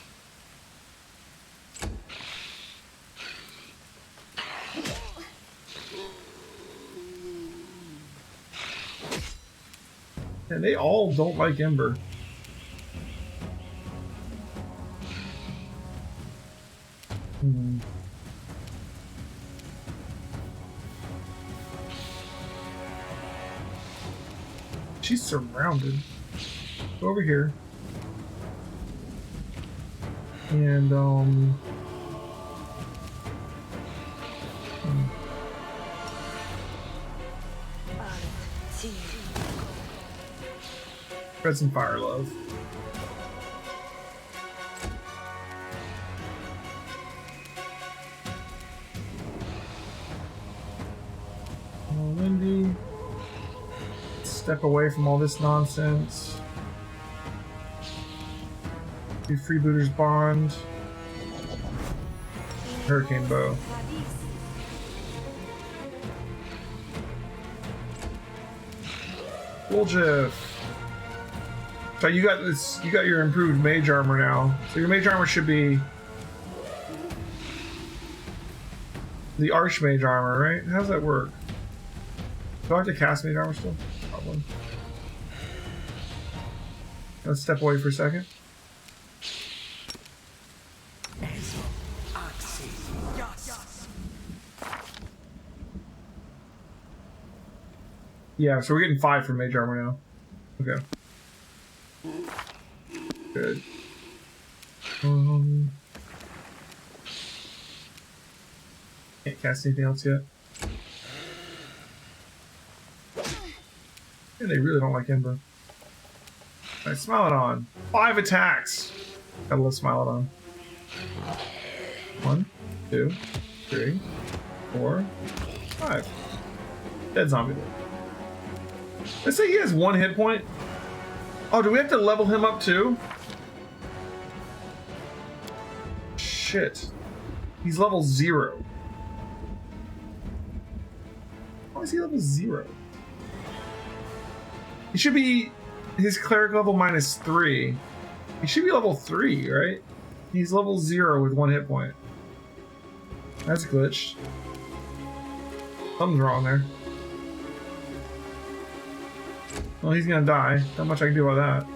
And they all don't like Ember. She's surrounded. Go over here. And, spread some fire love. Windy. Step away from all this nonsense. Do Freebooter's Bond. Hurricane Bow. Bulljiff. So you got this. You got your improved mage armor now. So your mage armor should be the Archmage Armor, right? How does that work? Do I have to cast mage armor still? Probably. Let's step away for a second. Yeah, so we're getting 5 from mage armor now. Okay. Good. Can't cast anything else yet. Yeah, they really don't like Ember. Alright, Smilodon. 5 attacks! Gotta let Smilodon. 1, 2, 3, 4, 5. Dead zombie. Let's say he has 1 hit point. Oh, do we have to level him up too? Shit. He's level 0. How is he level 0? He should be his cleric level -3. He should be level 3, right? He's level 0 with 1 hit point. That's glitched. Something's wrong there. Well, he's gonna die. Not much I can do about that.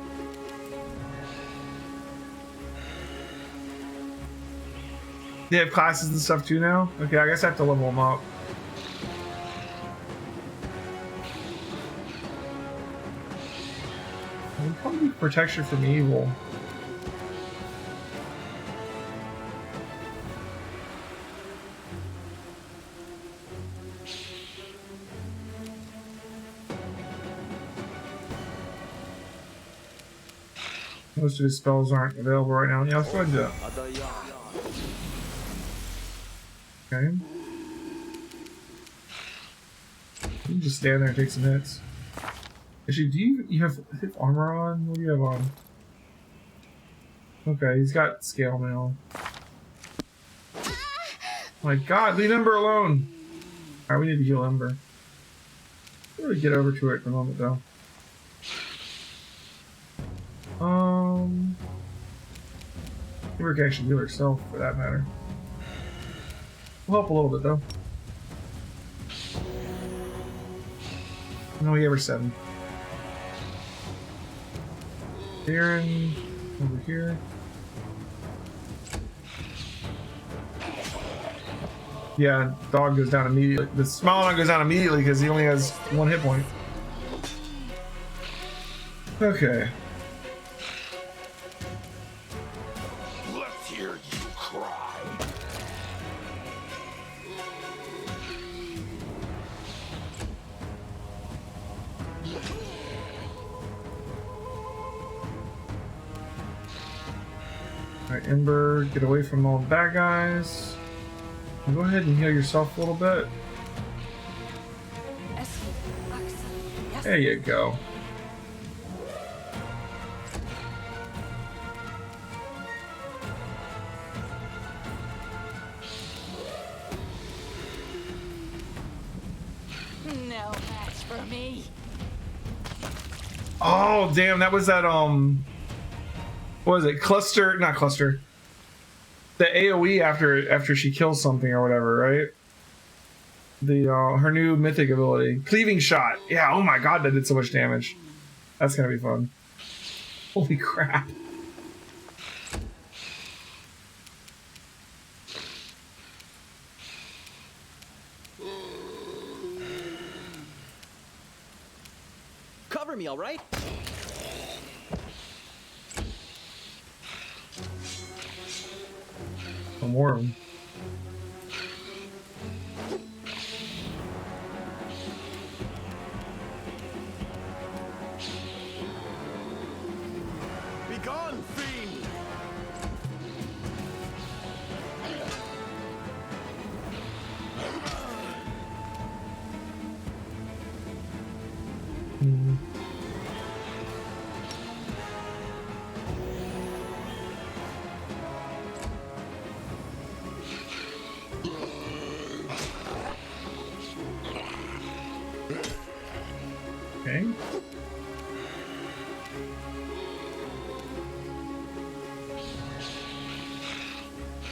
They have classes and stuff too now? Okay, I guess I have to level them up. It'll probably be protection from evil. Most of his spells aren't available right now. Yeah, let's go ahead and do that. Okay. You can just stand there and take some hits. Actually, do you have armor on? What do you have on? Okay, he's got scale mail. My god, leave Ember alone! Alright, we need to heal Ember. We'll really get over to it for a moment though. Ember can actually heal herself for that matter. We'll help a little bit though. No, we gave her 7. Darren, over here. Yeah, dog goes down immediately. The Smilodon goes down immediately because he only has 1 hit point. Okay. Let's hear you cry. Alright, Ember, get away from all the bad guys. Go ahead and heal yourself a little bit. There you go. No match for me. Oh damn, that was that what was it? Cluster, not cluster. The AoE after she kills something or whatever, right? The her new mythic ability, cleaving shot. Yeah, oh my god, that did so much damage. That's gonna be fun. Holy crap. Cover me, all right? More of them. Be gone, fiend!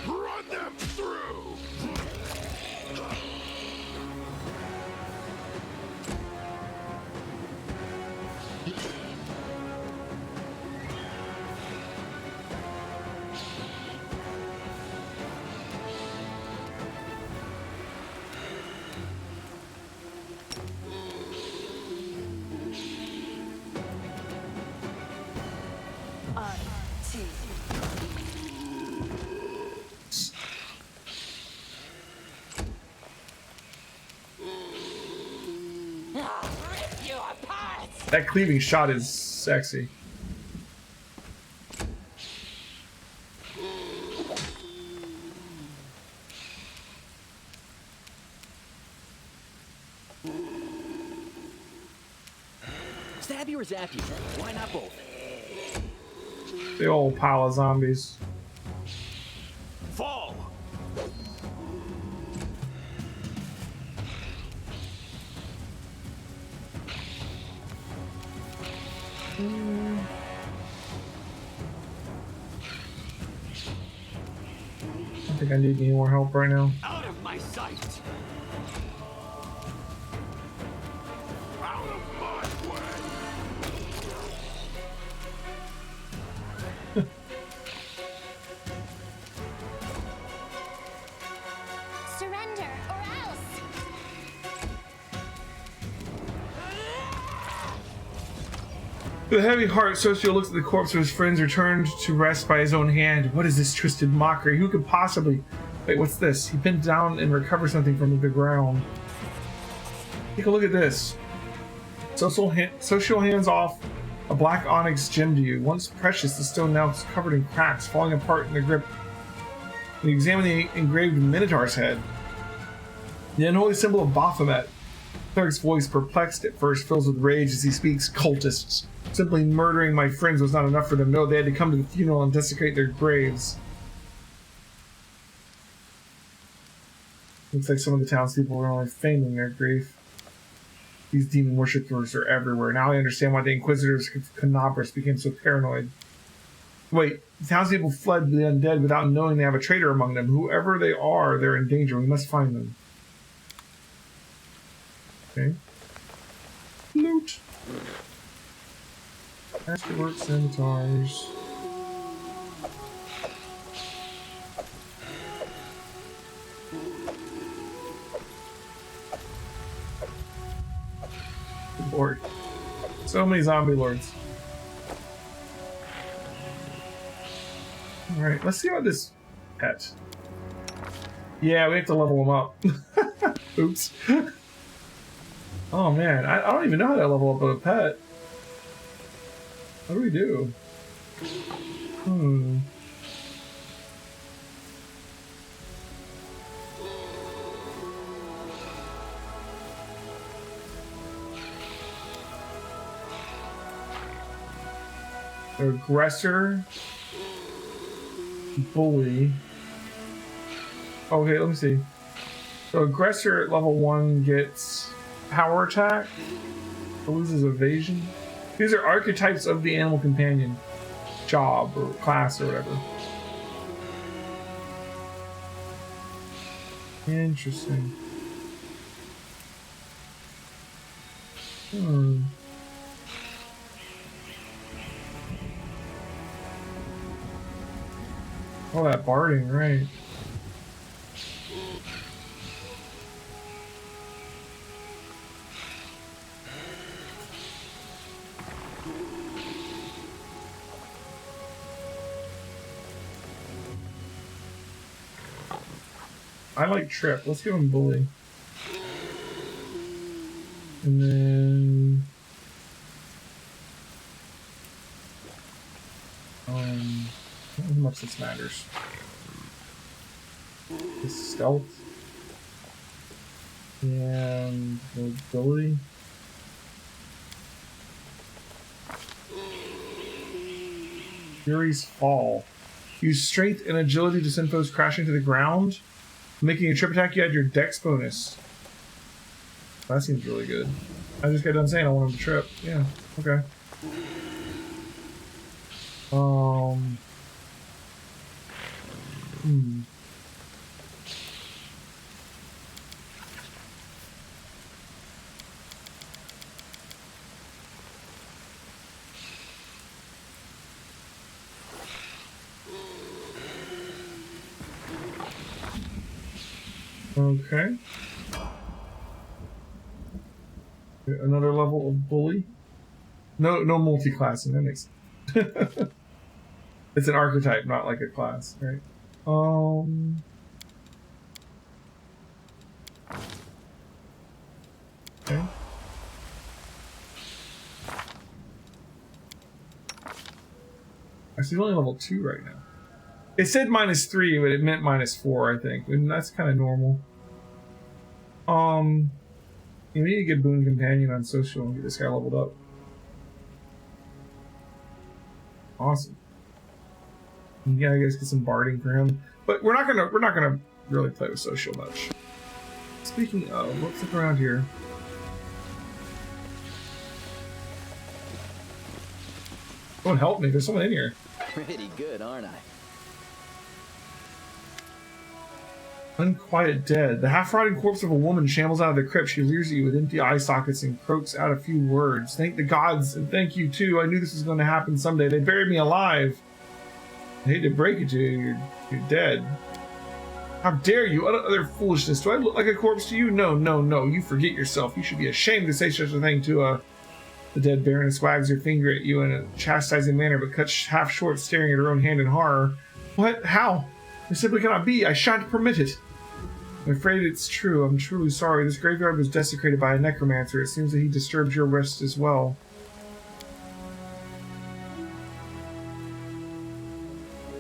Run them through! That cleaving shot is sexy. Stab you or zap you? Why not both? The old pile of zombies. Fall! I think I need any more help right now. Out of my sight! Out of my way! Surrender or else. With a heavy heart, Socio looks at the corpse of his friends returned to rest by his own hand. What is this twisted mockery? Who could possibly... Wait, what's this? He bent down and recovered something from the ground. Take a look at this. Socio hands off a black onyx gem to you. Once precious, the stone now is covered in cracks, falling apart in the grip. When you examine the engraved Minotaur's head, the unholy symbol of Baphomet. Cleric's voice, perplexed at first, fills with rage as he speaks. Cultists. Simply murdering my friends was not enough for them. No, they had to come to the funeral and desecrate their graves. Looks like some of the townspeople were only feigning their grief. These demon worshippers are everywhere. Now I understand why the Inquisitors Canabras became so paranoid. Wait, the townspeople fled the undead without knowing they have a traitor among them. Whoever they are, they're in danger. We must find them. Okay. Loot. Masterwork scimitars. Good lord. So many zombie lords. Alright, let's see about this pet. Yeah, we have to level him up. Oops. Oh man, I don't even know how to level up a pet. What do we do? Aggressor. Bully. Okay, let me see. So aggressor at level 1 gets power attack. It loses evasion. These are archetypes of the animal companion. Job or class or whatever. Interesting. Oh, that barding, right. I like Trip. Let's give him Bully. And then... not how much this matters. His stealth. And mobility. Fury's Fall. Use strength and agility to send foes crashing to the ground. Making a trip attack, you add your dex bonus. That seems really good. I just got done saying I want him to trip. Yeah. Okay. Okay. Another level of bully. No multi-classing. That makes sense. It's an archetype, not like a class, right? Okay. Actually, only level 2 right now. It said -3, but it meant -4, I think, and that's kind of normal. You need to get Boon Companion on social and get this guy leveled up. Awesome. Yeah, I guess get some barding for him, but we're not gonna really play with social much. Speaking of, let's look around here. Someone help me! There's someone in here. Pretty good, aren't I? Unquiet dead. The half-rotting corpse of a woman shambles out of the crypt. She leers at you with empty eye sockets and croaks out a few words. Thank the gods, and thank you too. I knew this was going to happen someday. They buried me alive. I hate to break it to you, you're dead. How dare you? Utter foolishness. Do I look like a corpse to you? No. You forget yourself. You should be ashamed to say such a thing to The dead Baroness wags her finger at you in a chastising manner, but cuts half short, staring at her own hand in horror. What? How? It simply cannot be. I shan't permit it. I'm afraid it's true. I'm truly sorry. This graveyard was desecrated by a necromancer. It seems that he disturbed your rest as well.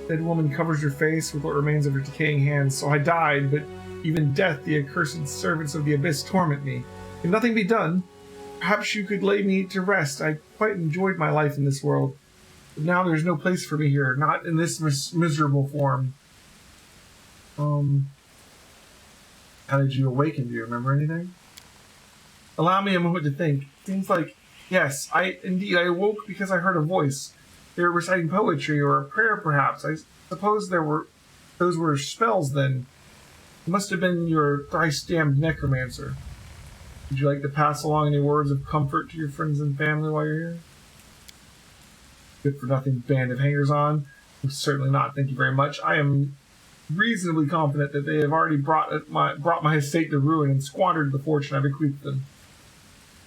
The dead woman covers her face with what remains of her decaying hands. So I died, but even death, the accursed servants of the abyss, torment me. Can nothing be done? Perhaps you could lay me to rest. I quite enjoyed my life in this world. But now there's no place for me here. Not in this miserable form. How did you awaken? Do you remember anything? Allow me a moment to think. Seems like, yes, I awoke because I heard a voice. They were reciting poetry or a prayer, perhaps. I suppose those were spells then. It must have been your thrice-damned necromancer. Would you like to pass along any words of comfort to your friends and family while you're here? Good for nothing band of hangers-on? Certainly not, thank you very much. I am reasonably confident that they have already brought my estate to ruin and squandered the fortune I bequeathed them.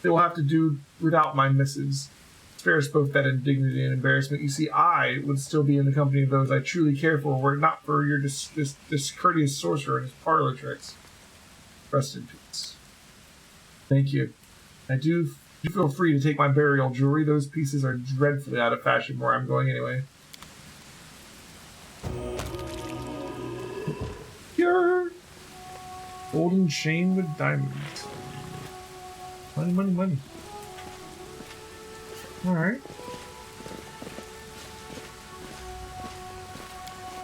They will have to do without my missives. Spare us both that indignity and embarrassment. You see, I would still be in the company of those I truly care for were it not for your discourteous sorcerer and his parlor tricks. Rest in peace. Thank you. I do feel free to take my burial jewelry. Those pieces are dreadfully out of fashion where I'm going anyway. Pure golden chain with diamonds. Money, money, money. Alright.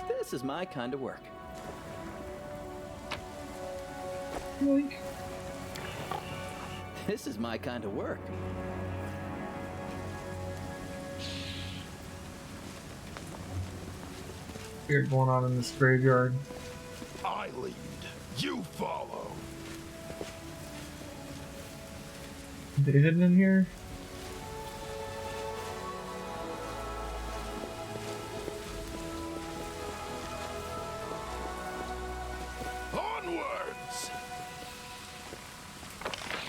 This is my kind of work. Yoink. This is my kind of work. Weird going on in this graveyard. I lead, you follow. Are they hidden in here? Onwards!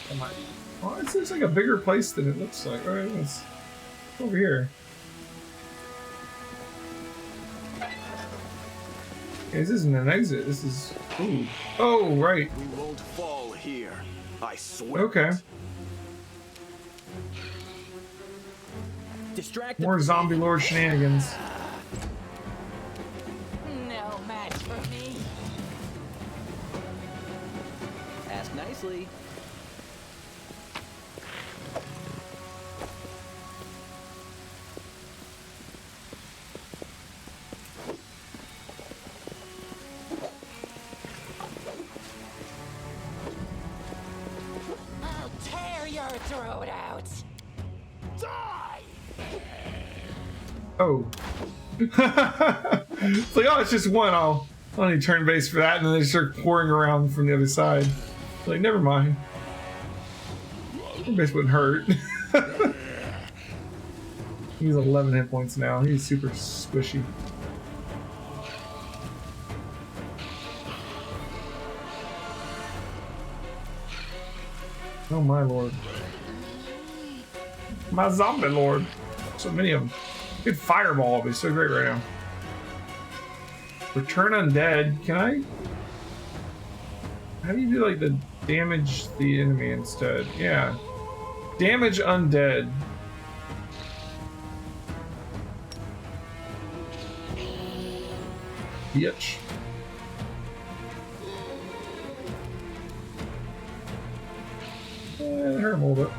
Come on. Oh, it looks like a bigger place than it looks like. Alright, let's go over here. Okay, this isn't an exit, this is... Ooh. Oh, right. We won't fall here. I swear. Okay. Distract More zombie lord shenanigans. No match for me. Ask nicely. I'll tear your throat. Oh. It's like, oh, it's just one. I'll only turn base for that, and then they start pouring around from the other side. Like, never mind. Turn base wouldn't hurt. He's 11 hit points now. He's super squishy. Oh my lord. My zombie lord. So many of them. Good fireball would be so great right now. Return undead. Can I? How do you do like the damage the enemy instead? Yeah. Damage undead. Bitch. It hurt him a little bit.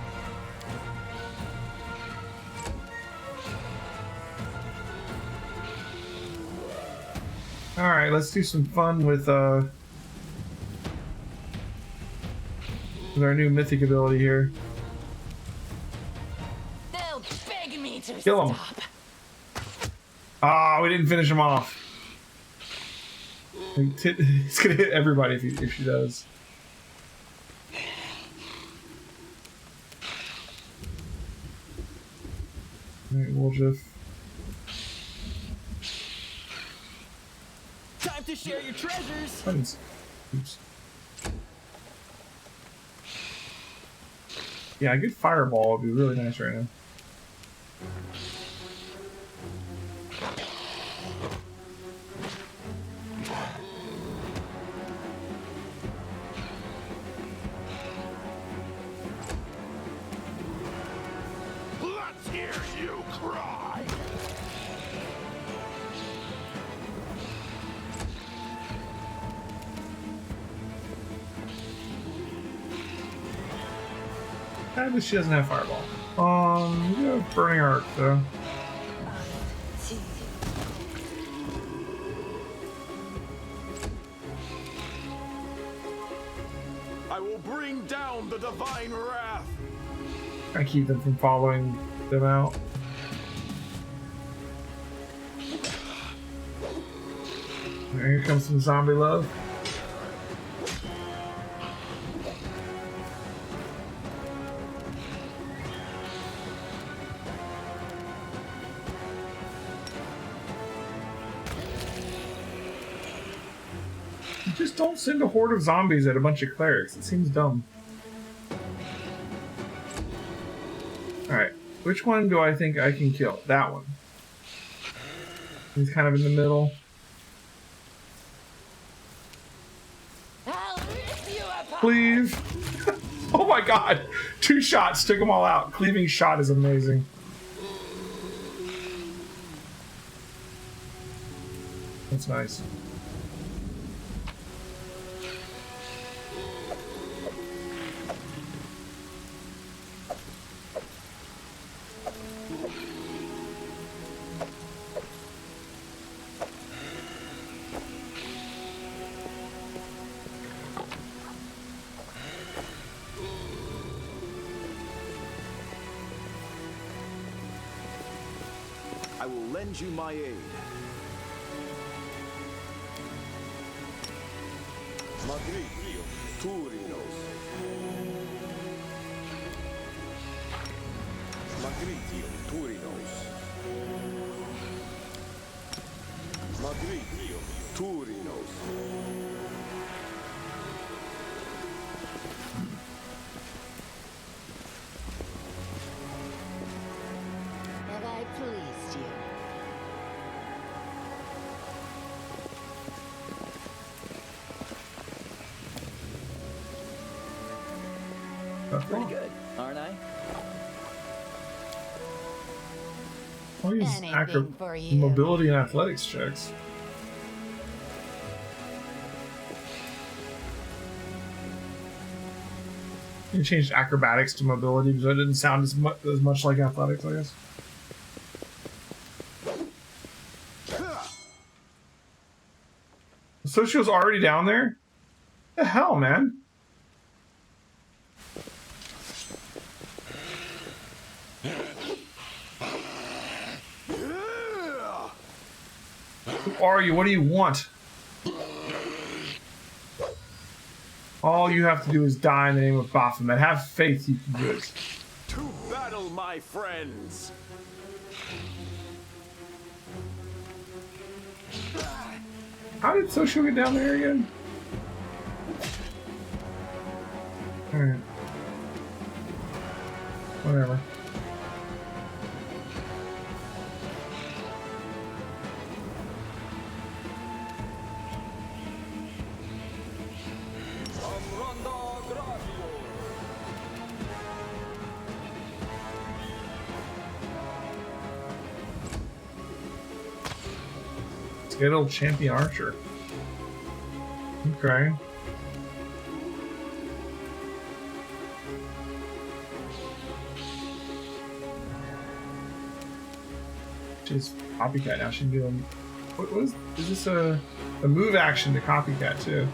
Alright, let's do some fun with our new mythic ability here. They'll beg me to Kill him. stop. Ah, we didn't finish him off. It's gonna hit everybody if she does. Alright, we'll just... Time to share your treasures. Buttons. Oops. Yeah, a good fireball would be really nice right now. Let's hear you cry. I wish she doesn't have fireball. You have burning arc though. I will bring down the divine wrath. I keep them from following them out. Here comes some zombie love. Just don't send a horde of zombies at a bunch of clerics. It seems dumb. Alright, which one do I think I can kill? That one. He's kind of in the middle. I'll rip you apart. Please. Oh my god. 2 shots took them all out. Cleaving shot is amazing. That's nice. I will lend you my aid. Magritio, Turinos. Magritio, Turinos. Magritio, Turinos. Have I pleased you? Pretty good, aren't I? I'll use Anything for you. mobility and athletics checks. You changed acrobatics to mobility because it didn't sound as much like athletics, I guess. Socio's already down there? The hell, man? are you? What do you want? All you have to do is die in the name of Baphomet. Have faith you can do it. To battle, my friends! How did Social get down there again? Alright. Whatever. Good old champion archer. Okay. She's copycat now. She's doing. What is this a move action to copycat too?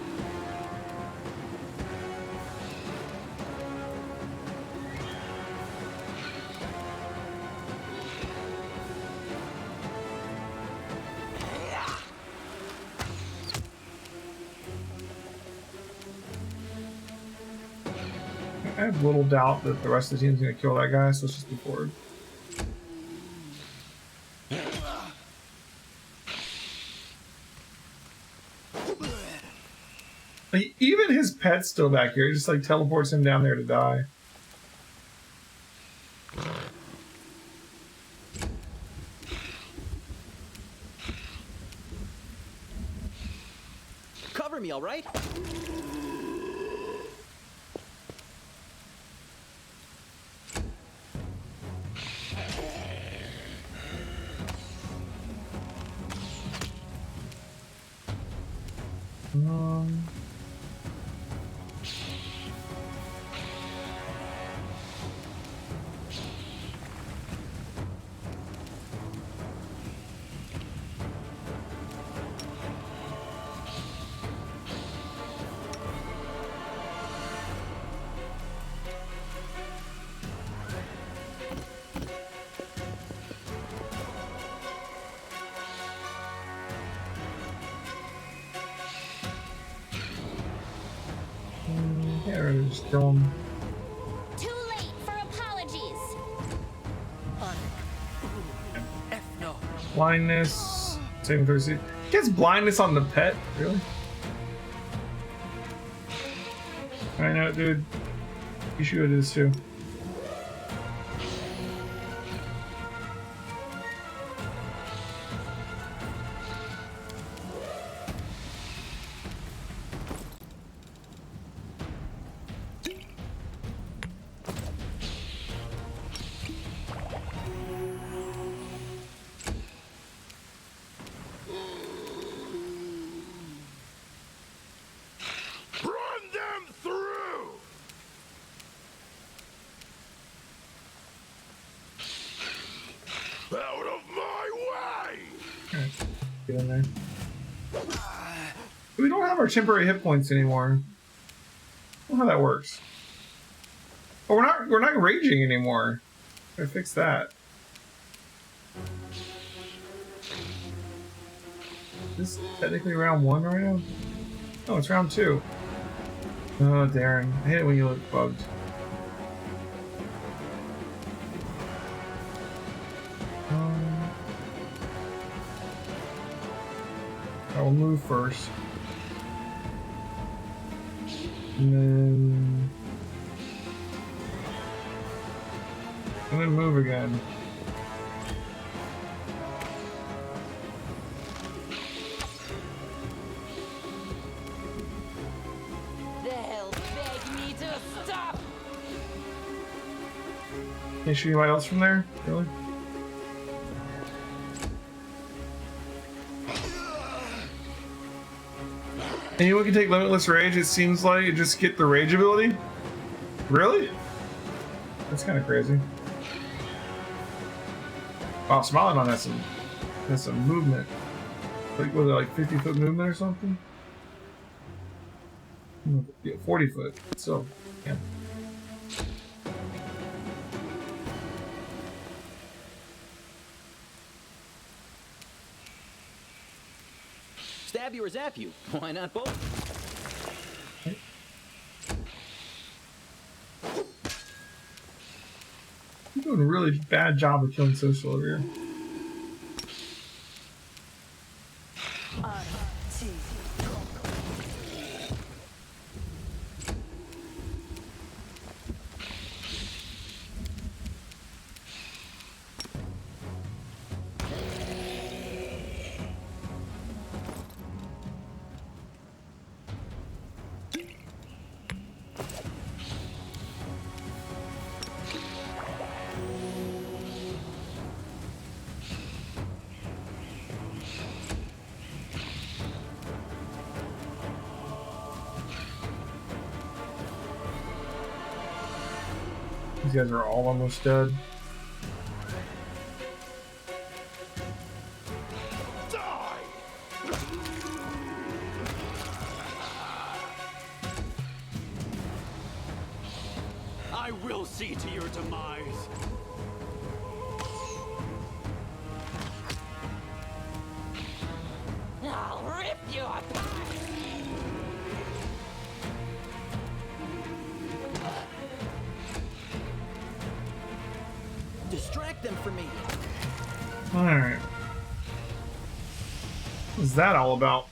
I have little doubt that the rest of the team's gonna kill that guy, so let's just move forward. Like, even his pet's still back here. He just like teleports him down there to die. Cover me, all right? Yeah, just kill him. Too late for apologies. F no. Blindness. Saving throw. He gets blindness on the pet? Really? I know, dude. You should go do this too. Get in there. We don't have our temporary hit points anymore. I don't know how that works. Oh, we're not raging anymore. I fix that. Is this technically round 1 right now? Oh, it's round 2. Oh, Darren. I hate it when you look bugged. I will move first. And then move again. They'll beg me to stop. Can't you shoot anybody else from there? Really? Anyone can take Limitless Rage, it seems like. You just get the Rage ability? Really? That's kind of crazy. Wow, Smilodon has some movement. Like, was it like 50-foot movement or something? Yeah, 40 foot. So, yeah. Stab you or zap you? Why not both? You're doing a really bad job of killing social over here. These guys are all almost dead. I will see to your demise. I'll rip you apart. Distract them from me. Alright. What's that all about?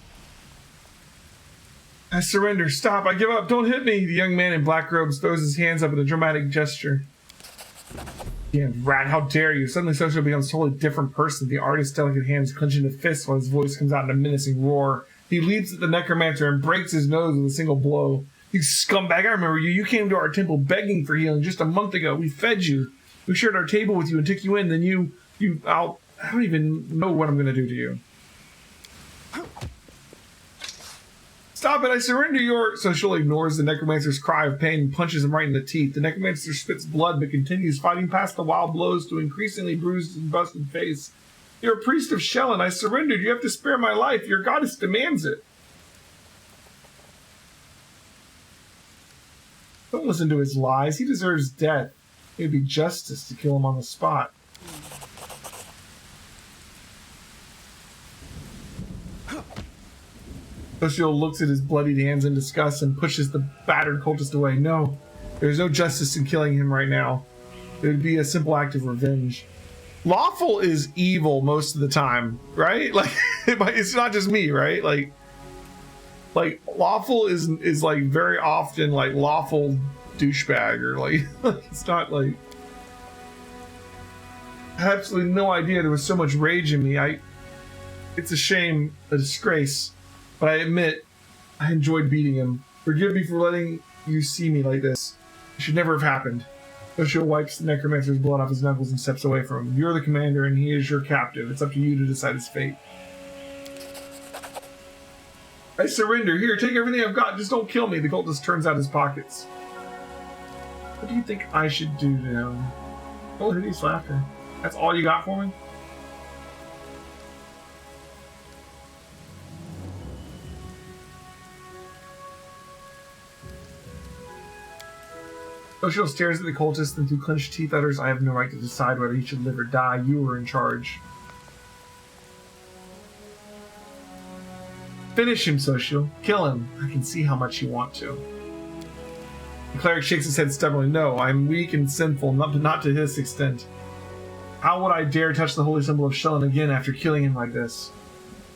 I surrender. Stop. I give up. Don't hit me. The young man in black robes throws his hands up in a dramatic gesture. Damn rat, how dare you. Suddenly Social becomes a totally different person. The artist's delicate hands clench into fists while his voice comes out in a menacing roar. He leaps at the necromancer and breaks his nose with a single blow. You scumbag, I remember you. You came to our temple begging for healing just a month ago. We fed you. We shared our table with you and took you in. Then I don't even know what I'm going to do to you. Stop it, I surrender your... Social ignores the necromancer's cry of pain and punches him right in the teeth. The necromancer spits blood but continues fighting past the wild blows to increasingly bruised and busted face. You're a priest of Shelyn. I surrendered. You have to spare my life. Your goddess demands it. Don't listen to his lies. He deserves death. It would be justice to kill him on the spot. Social looks at his bloodied hands in disgust and pushes the battered cultist away. No, there's no justice in killing him right now. It would be a simple act of revenge. Lawful is evil most of the time, right? Like, it's not just me, right? Like lawful is like very often like lawful douchebag or like it's not like. I had absolutely no idea there was so much rage in me. It's a shame, a disgrace. But I admit, I enjoyed beating him. Forgive me for letting you see me like this. It should never have happened. Social wipes the necromancer's blood off his knuckles and steps away from him. You're the commander and he is your captive. It's up to you to decide his fate. I surrender. Here, take everything I've got. Just don't kill me. The cultist turns out his pockets. What do you think I should do to him? Oh, hideous laughter. That's all you got for me? Social stares at the cultist and through clenched teeth utters, I have no right to decide whether he should live or die. You are in charge. Finish him, Social. Kill him. I can see how much you want to. The cleric shakes his head stubbornly. No, I am weak and sinful, not to this extent. How would I dare touch the holy symbol of Shelyn again after killing him like this?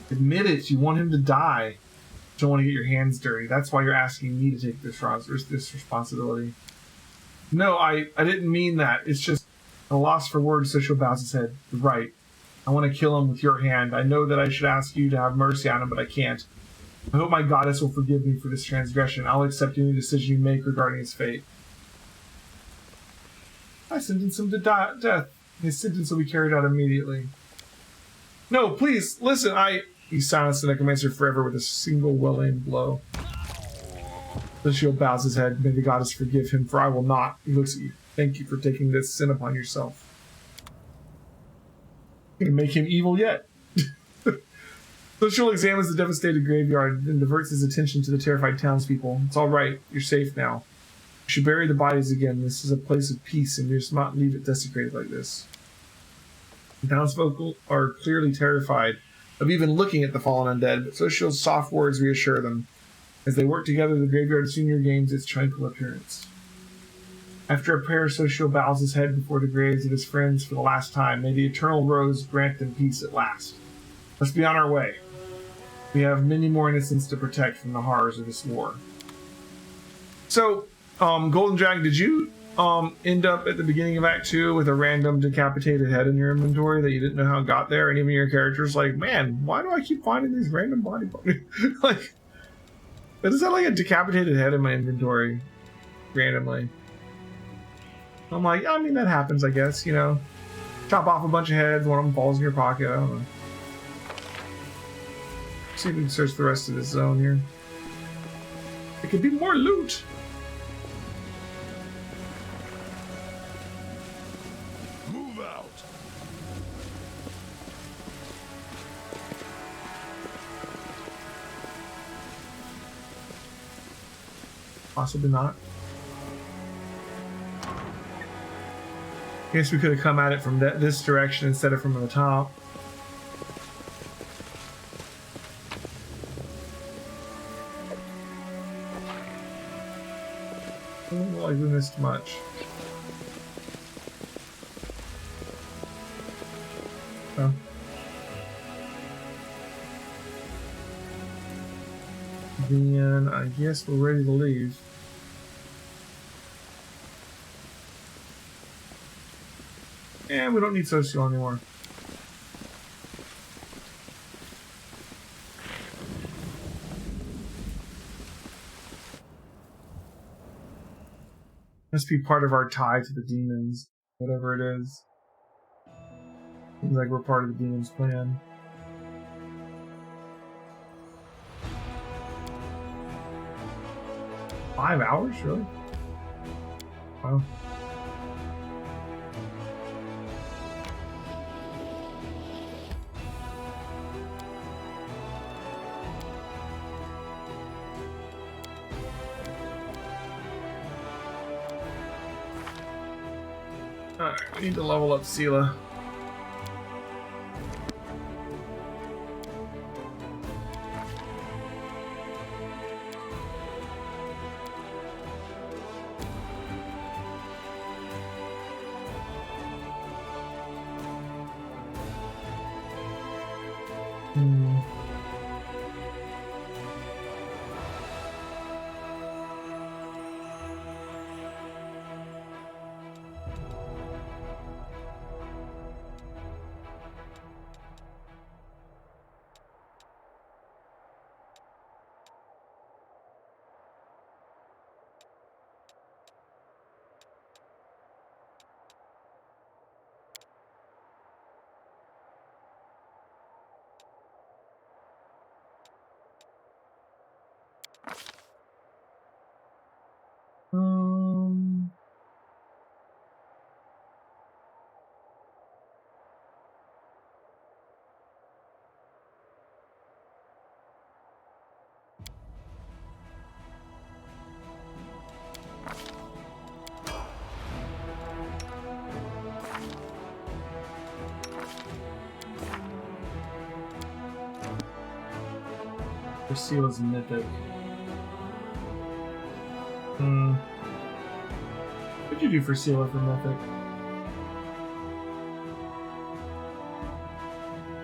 Admit it. You want him to die. You don't want to get your hands dirty. That's why you're asking me to take this responsibility. No, I didn't mean that. It's just a loss for words. Social bows his head. You're right. I want to kill him with your hand. I know that I should ask you to have mercy on him, but I can't. I hope my goddess will forgive me for this transgression. I'll accept any decision you make regarding his fate. I sentence him to death. His sentence will be carried out immediately. No, please, listen, He silenced the necromancer forever with a single well-aimed blow. The shield bows his head. May the goddess forgive him, for I will not. He looks at you. Thank you for taking this sin upon yourself. I'm gonna make him evil yet. The shield examines the devastated graveyard and diverts his attention to the terrified townspeople. It's all right. You're safe now. You should bury the bodies again. This is a place of peace, and you must not leave it desecrated like this. The townsfolk are clearly terrified. of even looking at the fallen undead, but Social's soft words reassure them. As they work together, the graveyard soon regains its tranquil appearance. After a prayer, Social bows his head before the graves of his friends for the last time. May the Eternal Rose grant them peace at last. Let's be on our way. We have many more innocents to protect from the horrors of this war. So, Golden Dragon, did you end up at the beginning of Act 2 with a random decapitated head in your inventory that you didn't know how it got there? And even your character's like, man, why do I keep finding these random body parts? Like, is that like a decapitated head in my inventory randomly? I'm like, yeah, I mean, that happens, I guess, you know. Chop off a bunch of heads, one of them falls in your pocket, I don't know. See if we can search the rest of this zone here. It could be more loot. Move out. Possibly not. Guess we could have come at it from this direction instead of from the top. Doesn't look like we missed much. Oh. Then I guess we're ready to leave. And we don't need Social anymore. Must be part of our tie to the demons, whatever it is. Seems like we're part of the demons' plan. $5 hours, really? Wow. Alright, we need to level up Sela. Sela's mythic. What'd you do for Sela for mythic?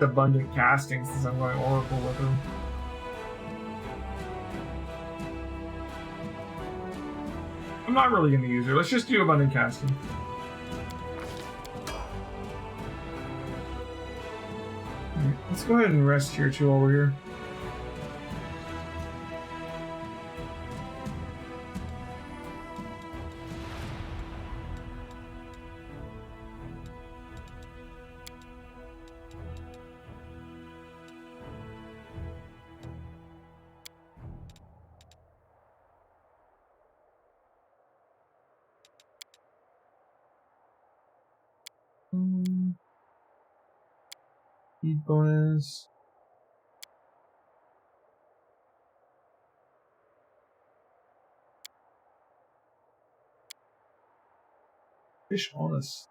Abundant casting since I'm going Oracle with him. I'm not really going to use her. Let's just do abundant casting. Right, let's go ahead and rest here too while we're here. Speed bonus. Fish honest.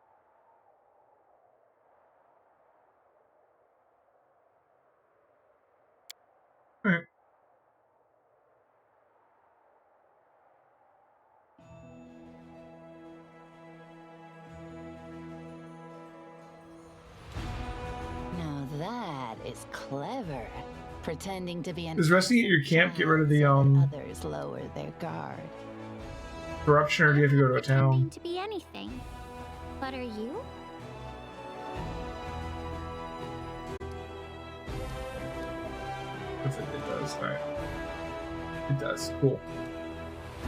is clever, pretending to be an Does resting at your camp get rid of the others lower their guard. corruption, or do you have to go to a Pretending town? to be anything. But are you? It does. All right. It does. Cool.